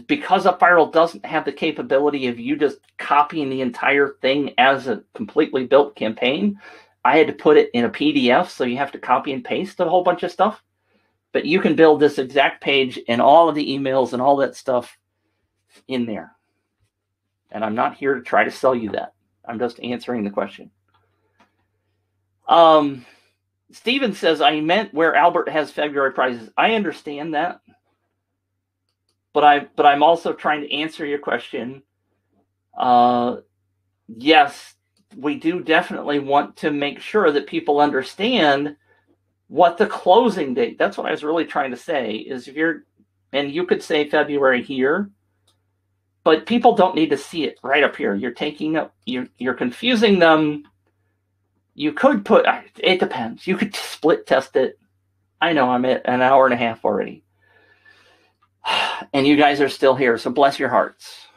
because UpViral doesn't have the capability of you just copying the entire thing as a completely built campaign, I had to put it in a PDF, so you have to copy and paste a whole bunch of stuff. But you can build this exact page and all of the emails and all that stuff in there. And I'm not here to try to sell you that. I'm just answering the question. Steven says, I meant where Albert has February prizes. I understand that. But I'm also trying to answer your question. Yes, we do definitely want to make sure that people understand what the closing date. That's what I was really trying to say. Is if you're, and you could say February here, but people don't need to see it right up here. You're taking up, you're confusing them. You could put, it depends. You could split test it. I know I'm at an hour and a half already. And you guys are still here, so bless your hearts.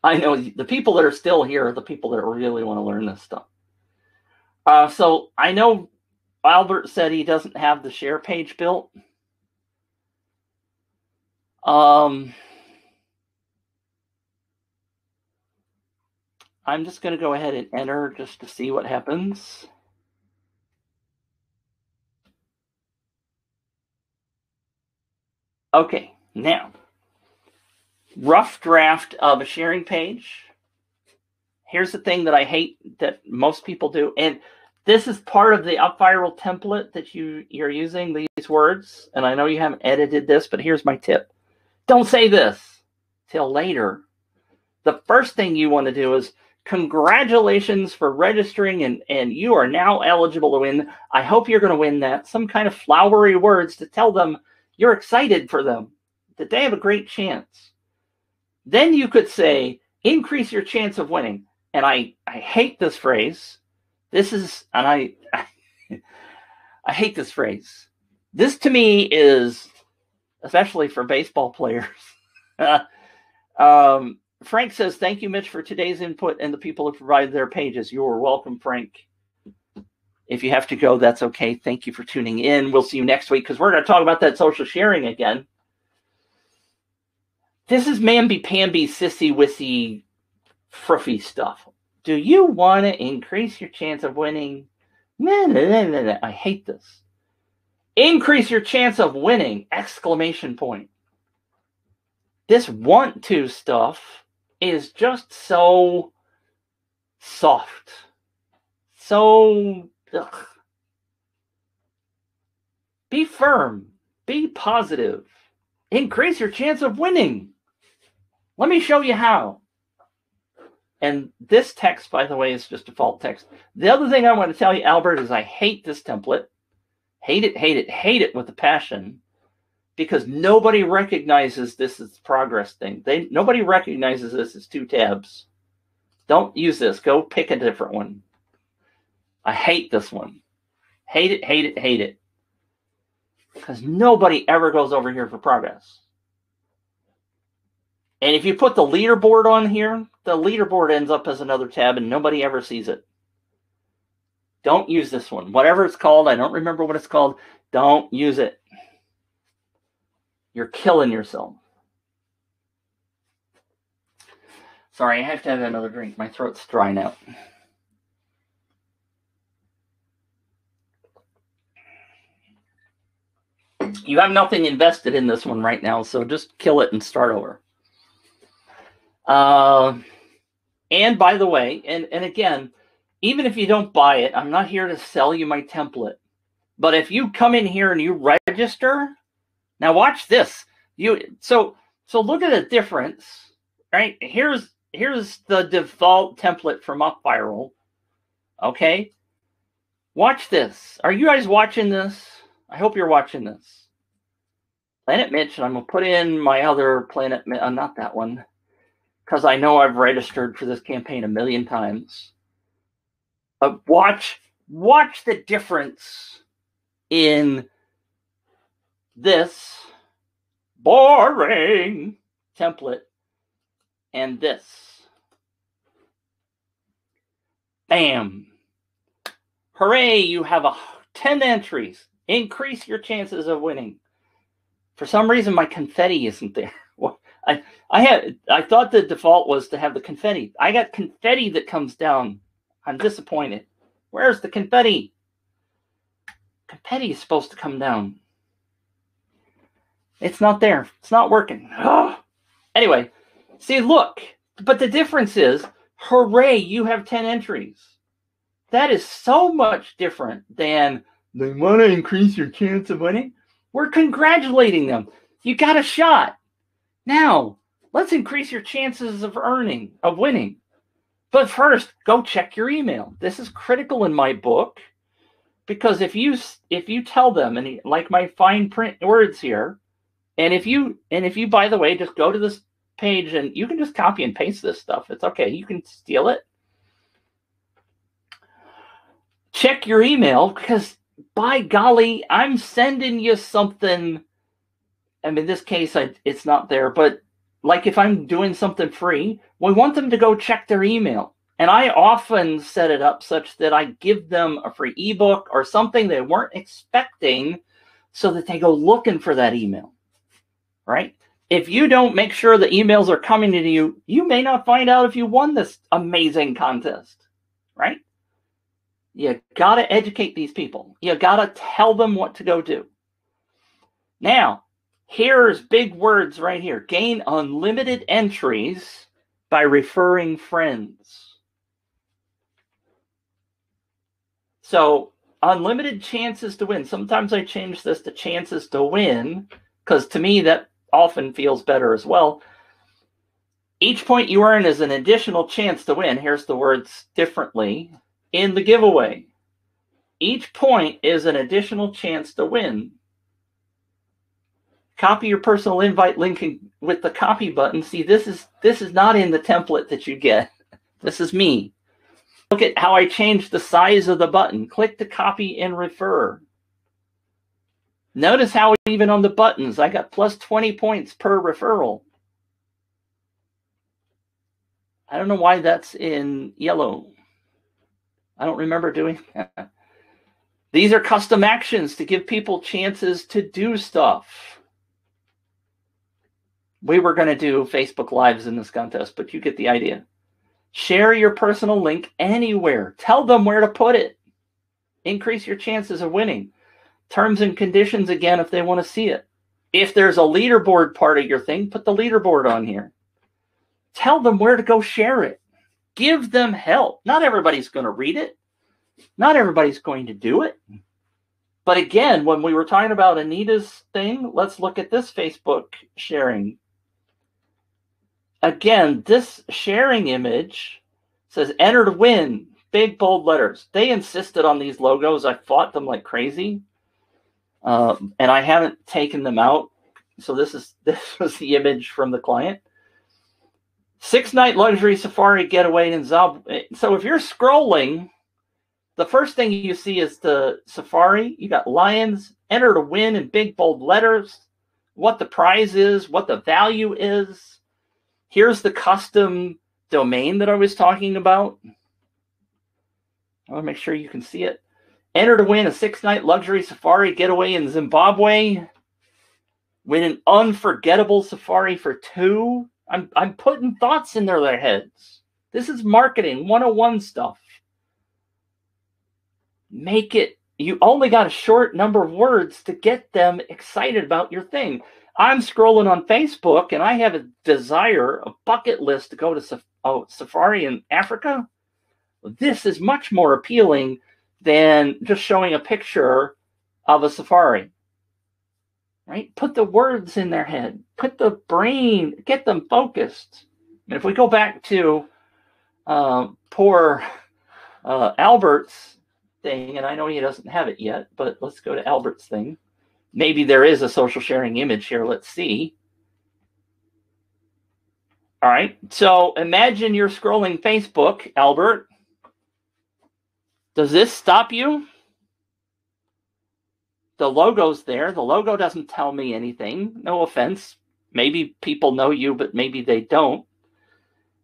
I know the people that are still here are the people that really want to learn this stuff. So I know Albert said he doesn't have the share page built. I'm just going to go ahead and enter just to see what happens. Okay, now, rough draft of a sharing page. Here's the thing that I hate that most people do, and this is part of the UpViral template that you're using, these words, and I know you haven't edited this, but here's my tip. Don't say this till later. The first thing you want to do is, congratulations for registering, and you are now eligible to win. I hope you're going to win that. Some kind of flowery words to tell them you're excited for them, that they have a great chance. Then you could say, increase your chance of winning. And I hate this phrase. This is, and I hate this phrase. This to me is, especially for baseball players. Frank says, thank you, Mitch, for today's input and the people who provided their pages. You're welcome, Frank. If you have to go, that's okay. Thank you for tuning in. We'll see you next week because we're going to talk about that social sharing again. This is mamby-pamby, sissy-wissy, fruffy stuff. Do you want to increase your chance of winning? No. I hate this. Increase your chance of winning! Exclamation point. This want to stuff is just so soft. So, ugh. Be firm. Be positive. Increase your chance of winning. Let me show you how. And this text, by the way, is just default text. The other thing I want to tell you, Albert, is I hate this template. Hate it with a passion. Because nobody recognizes this as the progress thing. Nobody recognizes this as 2 tabs. Don't use this. Go pick a different one. I hate this one. Hate it. Because nobody ever goes over here for progress. And if you put the leaderboard on here, the leaderboard ends up as another tab and nobody ever sees it. Don't use this one. Whatever it's called, I don't remember what it's called. Don't use it. You're killing yourself. Sorry, I have to have another drink. My throat's drying out. You have nothing invested in this one right now, so just kill it and start over. And by the way, and again, even if you don't buy it, I'm not here to sell you my template. But if you come in here and you register, now watch this. So look at the difference, right? Here's the default template from UpViral. Okay? Watch this. Are you guys watching this? I hope you're watching this. Planet Mitch, and I'm going to put in my other Planet, not that one, because I know I've registered for this campaign 1,000,000 times. But watch the difference in this boring template and this. Bam. Hooray, you have 10 entries. Increase your chances of winning. For some reason, my confetti isn't there. Well, I thought the default was to have the confetti. I got confetti that comes down. I'm disappointed. Where's the confetti? Confetti is supposed to come down. It's not there. It's not working. Oh. Anyway, see, look. But the difference is, hooray, you have 10 entries. That is so much different than they want to increase your chance of winning. We're congratulating them. You got a shot. Now, let's increase your chances of winning. But first, go check your email. This is critical in my book, because if you tell them, and like my fine print words here, and if you by the way, just go to this page and you can just copy and paste this stuff. It's okay. You can steal it. Check your email, because by golly, I'm sending you something. I mean, in this case, it's not there, but like if I'm doing something free, we want them to go check their email. And I often set it up such that I give them a free ebook or something they weren't expecting, so that they go looking for that email, right? If you don't make sure the emails are coming to you, you may not find out if you won this amazing contest, right? You got to educate these people. You got to tell them what to go do. Now, here's big words right here. Gain unlimited entries by referring friends. So, unlimited chances to win. Sometimes I change this to chances to win, because to me that often feels better as well. Each point you earn is an additional chance to win. Here's the words differently. In the giveaway, each point is an additional chance to win. Copy your personal invite link with the copy button. See, this is not in the template that you get. This is me. Look at how I changed the size of the button. Click to copy and refer. Notice how even on the buttons, I got plus 20 points per referral. I don't know why that's in yellow. I don't remember doing that. These are custom actions to give people chances to do stuff. We were going to do Facebook Lives in this contest, but you get the idea. Share your personal link anywhere. Tell them where to put it. Increase your chances of winning. Terms and conditions again if they want to see it. If there's a leaderboard part of your thing, put the leaderboard on here. Tell them where to go share it. Give them help. Not everybody's going to read it. Not everybody's going to do it. But again, when we were talking about Anita's thing, let's look at this Facebook sharing. Again, this sharing image says enter to win, big bold letters. They insisted on these logos. I fought them like crazy. And I haven't taken them out. So this was the image from the client. 6-night luxury safari getaway in Zimbabwe. So if you're scrolling, the first thing you see is the safari. You got lions, enter to win in big bold letters, what the prize is, what the value is. Here's the custom domain that I was talking about. I want to make sure you can see it. Enter to win a 6-night luxury safari getaway in Zimbabwe. Win an unforgettable safari for 2. I'm putting thoughts in their heads. This is marketing 101 stuff. Make it, you only got a short number of words to get them excited about your thing. I'm scrolling on Facebook and I have a desire, a bucket list to go to safari in Africa. This is much more appealing than just showing a picture of a safari. Right? Put the words in their head. Put the brain, get them focused. And if we go back to poor Albert's thing, and I know he doesn't have it yet, but let's go to Albert's thing. Maybe there is a social sharing image here. Let's see. All right. So imagine you're scrolling Facebook, Albert. Does this stop you? The logo's there. The logo doesn't tell me anything. No offense. Maybe people know you, but maybe they don't.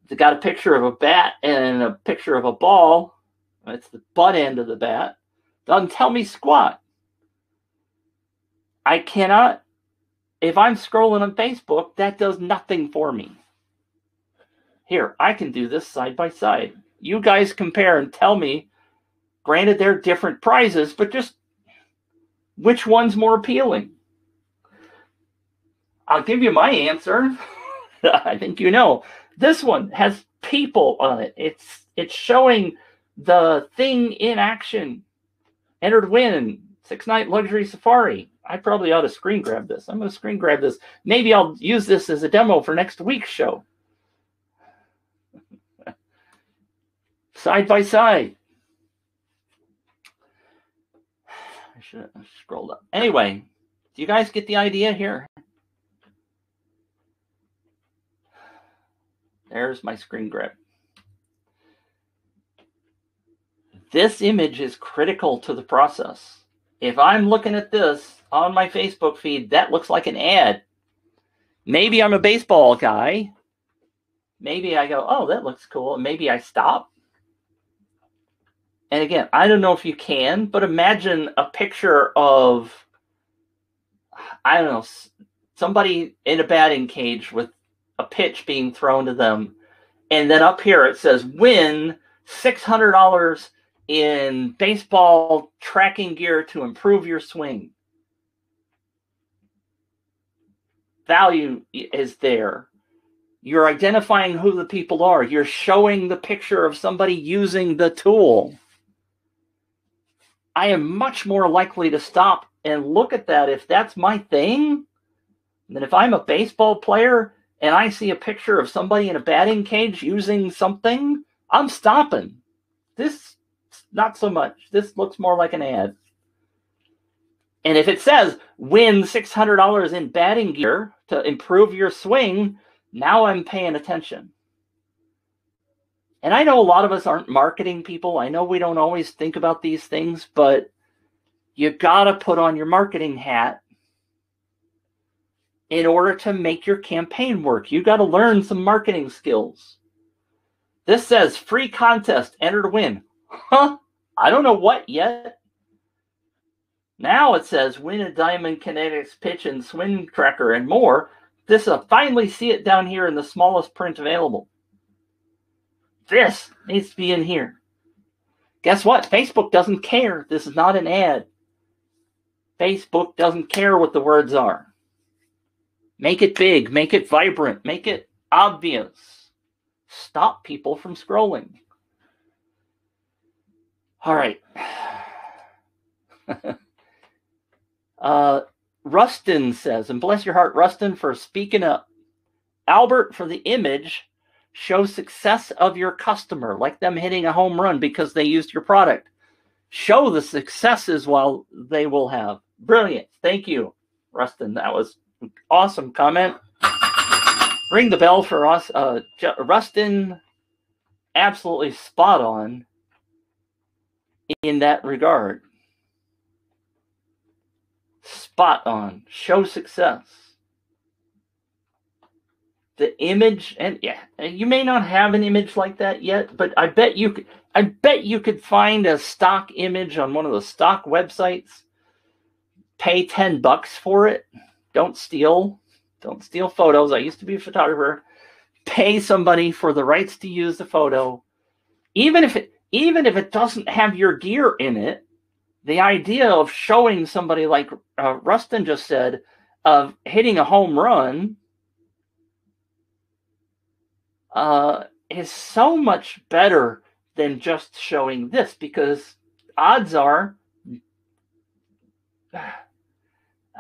They got a picture of a bat and a picture of a ball. It's the butt end of the bat. Doesn't tell me squat. I cannot if I'm scrolling on Facebook, that does nothing for me. Here, I can do this side by side. You guys compare and tell me, granted they're different prizes, but just which one's more appealing? I'll give you my answer. I think you know. This one has people on it. It's showing the thing in action. Enter to win. 6-night luxury safari. I probably ought to screen grab this. I'm going to screen grab this. Maybe I'll use this as a demo for next week's show. Side by side. I should have scrolled up. Anyway, do you guys get the idea here? There's my screen grab. This image is critical to the process. If I'm looking at this on my Facebook feed, that looks like an ad. Maybe I'm a baseball guy. Maybe I go, oh, that looks cool. And maybe I stop. And again, I don't know if you can, but imagine a picture of, I don't know, somebody in a batting cage with a pitch being thrown to them. And then up here it says, win $600 in baseball tracking gear to improve your swing. Value is there. You're identifying who the people are. You're showing the picture of somebody using the tool. I am much more likely to stop and look at that if that's my thing than if I'm a baseball player and I see a picture of somebody in a batting cage using something. I'm stopping. This, not so much. This looks more like an ad. And if it says win $600 in batting gear to improve your swing, now I'm paying attention. And I know a lot of us aren't marketing people. I know we don't always think about these things, but you got to put on your marketing hat in order to make your campaign work. You got to learn some marketing skills. This says free contest, enter to win. Huh? I don't know what yet. Now it says win a Diamond Kinetics pitch and swing tracker and more. This finally see it down here in the smallest print available. This needs to be in here. Guess what? Facebook doesn't care. This is not an ad. Facebook doesn't care what the words are. Make it big. Make it vibrant. Make it obvious. Stop people from scrolling. All right. Rustin says, and bless your heart, Rustin, for speaking up. Albert, for the image, show success of your customer, like them hitting a home run because they used your product. Show the successes while they will have. Brilliant. Thank you, Rustin. That was an awesome comment. Ring the bell for us. Rustin, absolutely spot on in that regard. Spot on. Show success. The image, and yeah, you may not have an image like that yet, but I bet you could find a stock image on one of the stock websites. Pay $10 for it. Don't steal photos. I used to be a photographer. Pay somebody for the rights to use the photo. Even if it doesn't have your gear in it, the idea of showing somebody like Rustin just said, of hitting a home run, is so much better than just showing this, because odds are,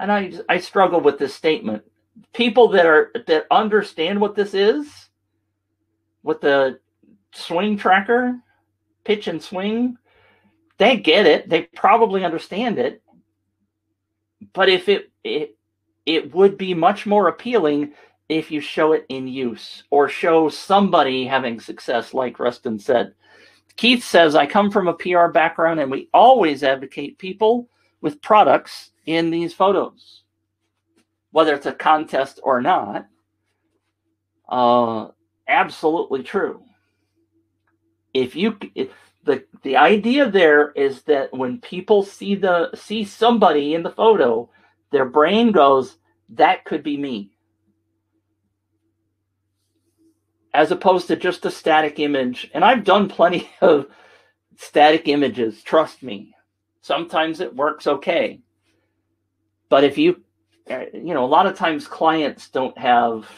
and I struggle with this statement, people that understand what this is, with the swing tracker, pitch and swing, they get it. They probably understand it. But if it would be much more appealing if you show it in use or show somebody having success, like Rustin said. Keith says, I come from a PR background and we always advocate people with products in these photos, whether it's a contest or not. Absolutely true. The idea there is that when people see somebody in the photo, their brain goes, that could be me. As opposed to just a static image. And I've done plenty of static images, trust me. Sometimes it works okay. But if you know, a lot of times clients don't have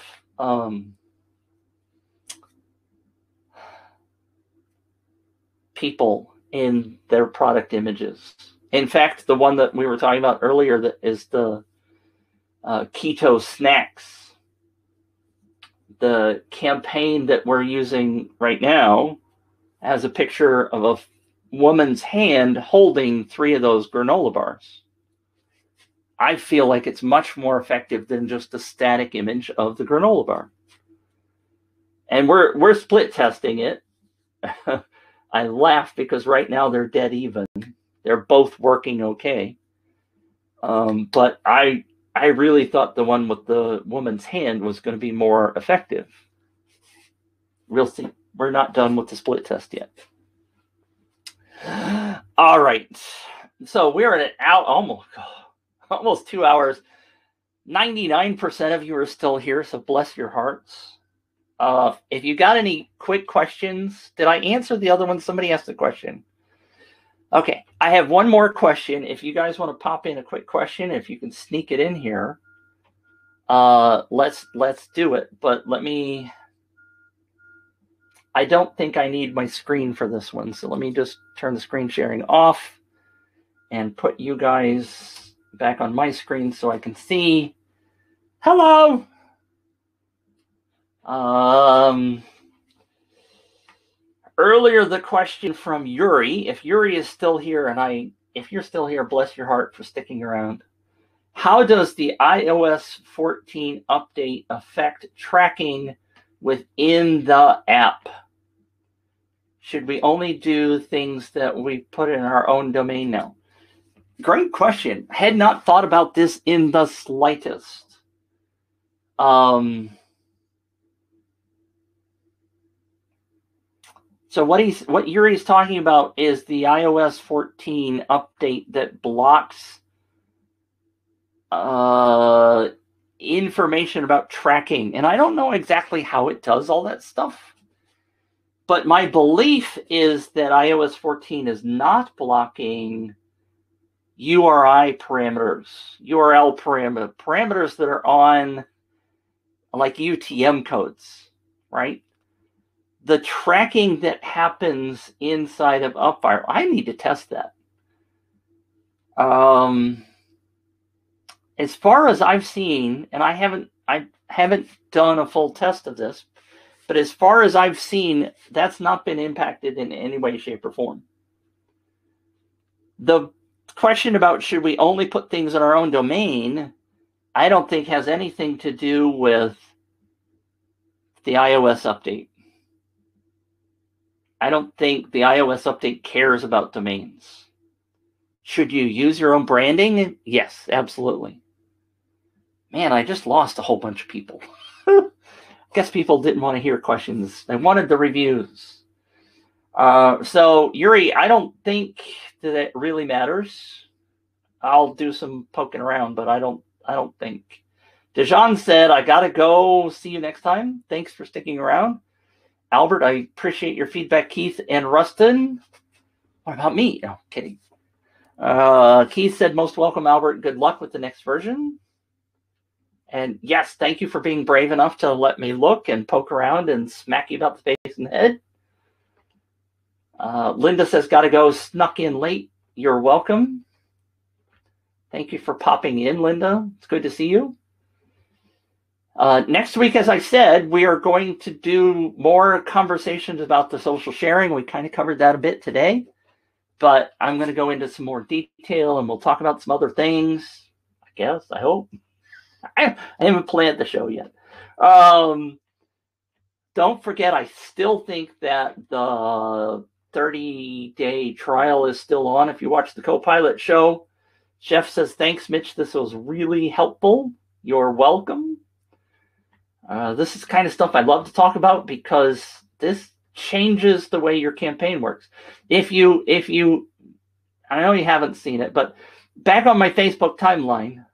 people in their product images. In fact, the one that we were talking about earlier that is the keto snacks. The campaign that we're using right now has a picture of a woman's hand holding 3 of those granola bars. I feel like it's much more effective than just a static image of the granola bar. And we're split testing it. I laugh because right now they're dead even. They're both working okay. But I really thought the one with the woman's hand was going to be more effective. We'll see. We're not done with the split test yet. All right. So we're at almost 2 hours. 99% of you are still here, so bless your hearts. If you got any quick questions, did I answer the other one? Somebody asked a question. Okay, I have one more question. If you guys want to pop in a quick question, if you can sneak it in here, let's do it. But I don't think I need my screen for this one, so let me just turn the screen sharing off and put you guys back on my screen so I can see. Hello. Earlier, the question from Yuri, if Yuri is still here, and if you're still here, bless your heart for sticking around. How does the iOS 14 update affect tracking within the app? Should we only do things that we put in our own domain now? Great question. Had not thought about this in the slightest. So what Yuri's talking about is the iOS 14 update that blocks information about tracking. And I don't know exactly how it does all that stuff. But my belief is that iOS 14 is not blocking URI parameters, URL parameters that are on like UTM codes, right? The tracking that happens inside of UpViral, I need to test that. As far as I've seen, and I haven't done a full test of this, but as far as I've seen, that's not been impacted in any way, shape, or form. The question about should we only put things in our own domain, I don't think has anything to do with the iOS update. I don't think the iOS update cares about domains. Should you use your own branding? Yes, absolutely. Man, I just lost a whole bunch of people. Guess people didn't want to hear questions. They wanted the reviews. So, Yuri, I don't think that it really matters. I'll do some poking around, but I don't think. Dejan said, I got to go. See you next time. Thanks for sticking around. Albert, I appreciate your feedback. Keith and Rustin. What about me? No, kidding. Keith said, most welcome, Albert. Good luck with the next version. And yes, thank you for being brave enough to let me look and poke around and smack you about the face and the head. Linda says, got to go. Snuck in late. You're welcome. Thank you for popping in, Linda. It's good to see you. Next week, as I said, we are going to do more conversations about the social sharing. We kind of covered that a bit today, but I'm going to go into some more detail and we'll talk about some other things, I guess, I hope. I haven't planned the show yet. Don't forget, I still think that the 30-day trial is still on. If you watch the Copilot show, Jeff says, thanks, Mitch. This was really helpful. You're welcome. This is kind of stuff I love to talk about because this changes the way your campaign works. If you, I know you haven't seen it, but back on my Facebook timeline,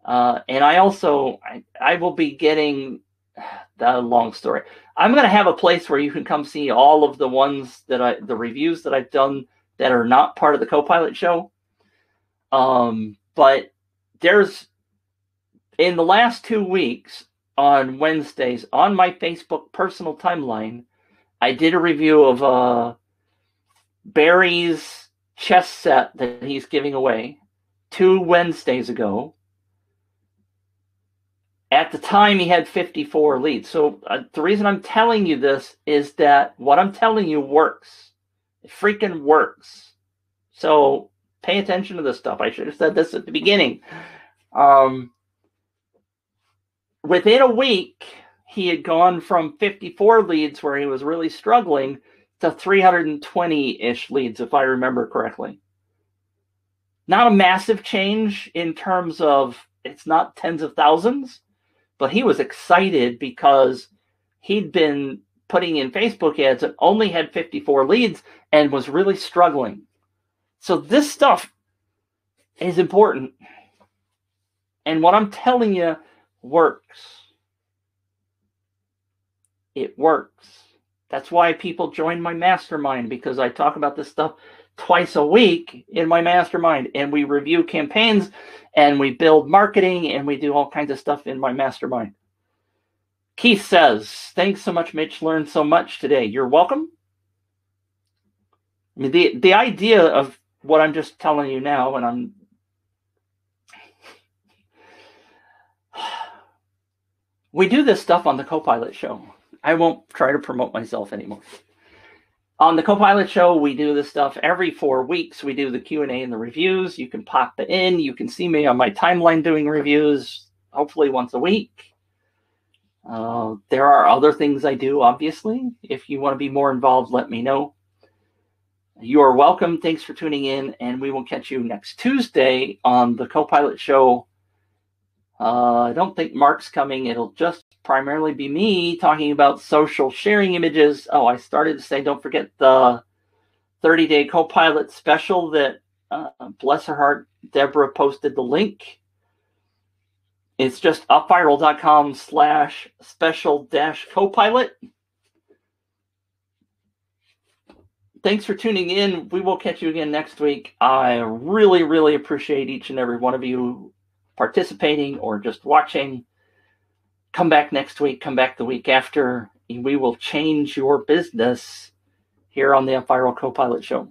And I also, I will be getting the long story. I'm going to have a place where you can come see all of the ones that the reviews that I've done that are not part of the Copilot show. But there's, in the last 2 weeks on Wednesdays on my Facebook personal timeline, I did a review of Barry's chess set that he's giving away 2 Wednesdays ago. At the time, he had 54 leads. So the reason I'm telling you this is that what I'm telling you works. It freaking works. So pay attention to this stuff. I should have said this at the beginning. Within a week, he had gone from 54 leads where he was really struggling to 320-ish leads, if I remember correctly. Not a massive change in terms of, it's not tens of thousands, but he was excited because he'd been putting in Facebook ads and only had 54 leads and was really struggling. So this stuff is important. And what I'm telling you works. It works. That's why people join my mastermind, because I talk about this stuff twice a week in my mastermind, and we review campaigns and we build marketing and we do all kinds of stuff in my mastermind. Keith says, thanks so much, Mitch. Learned so much today. You're welcome. I mean, the idea of what I'm just telling you now, and we do this stuff on the Copilot show. I won't try to promote myself anymore. On the Copilot show, we do this stuff every 4 weeks. We do the Q&A and the reviews. You can pop it in. You can see me on my timeline doing reviews, hopefully once a week. There are other things I do, obviously. If you want to be more involved, let me know. You are welcome. Thanks for tuning in, and we will catch you next Tuesday on the Copilot show. I don't think Mark's coming. It'll just primarily be me talking about social sharing images. Oh, I started to say, don't forget the 30-day Copilot special that, bless her heart, Deborah posted the link. It's just upviral.com/special-copilot. Thanks for tuning in. We will catch you again next week. I really, really appreciate each and every one of you participating or just watching. Come back next week. Come back the week after. We will change your business here on the UpViral Copilot Show.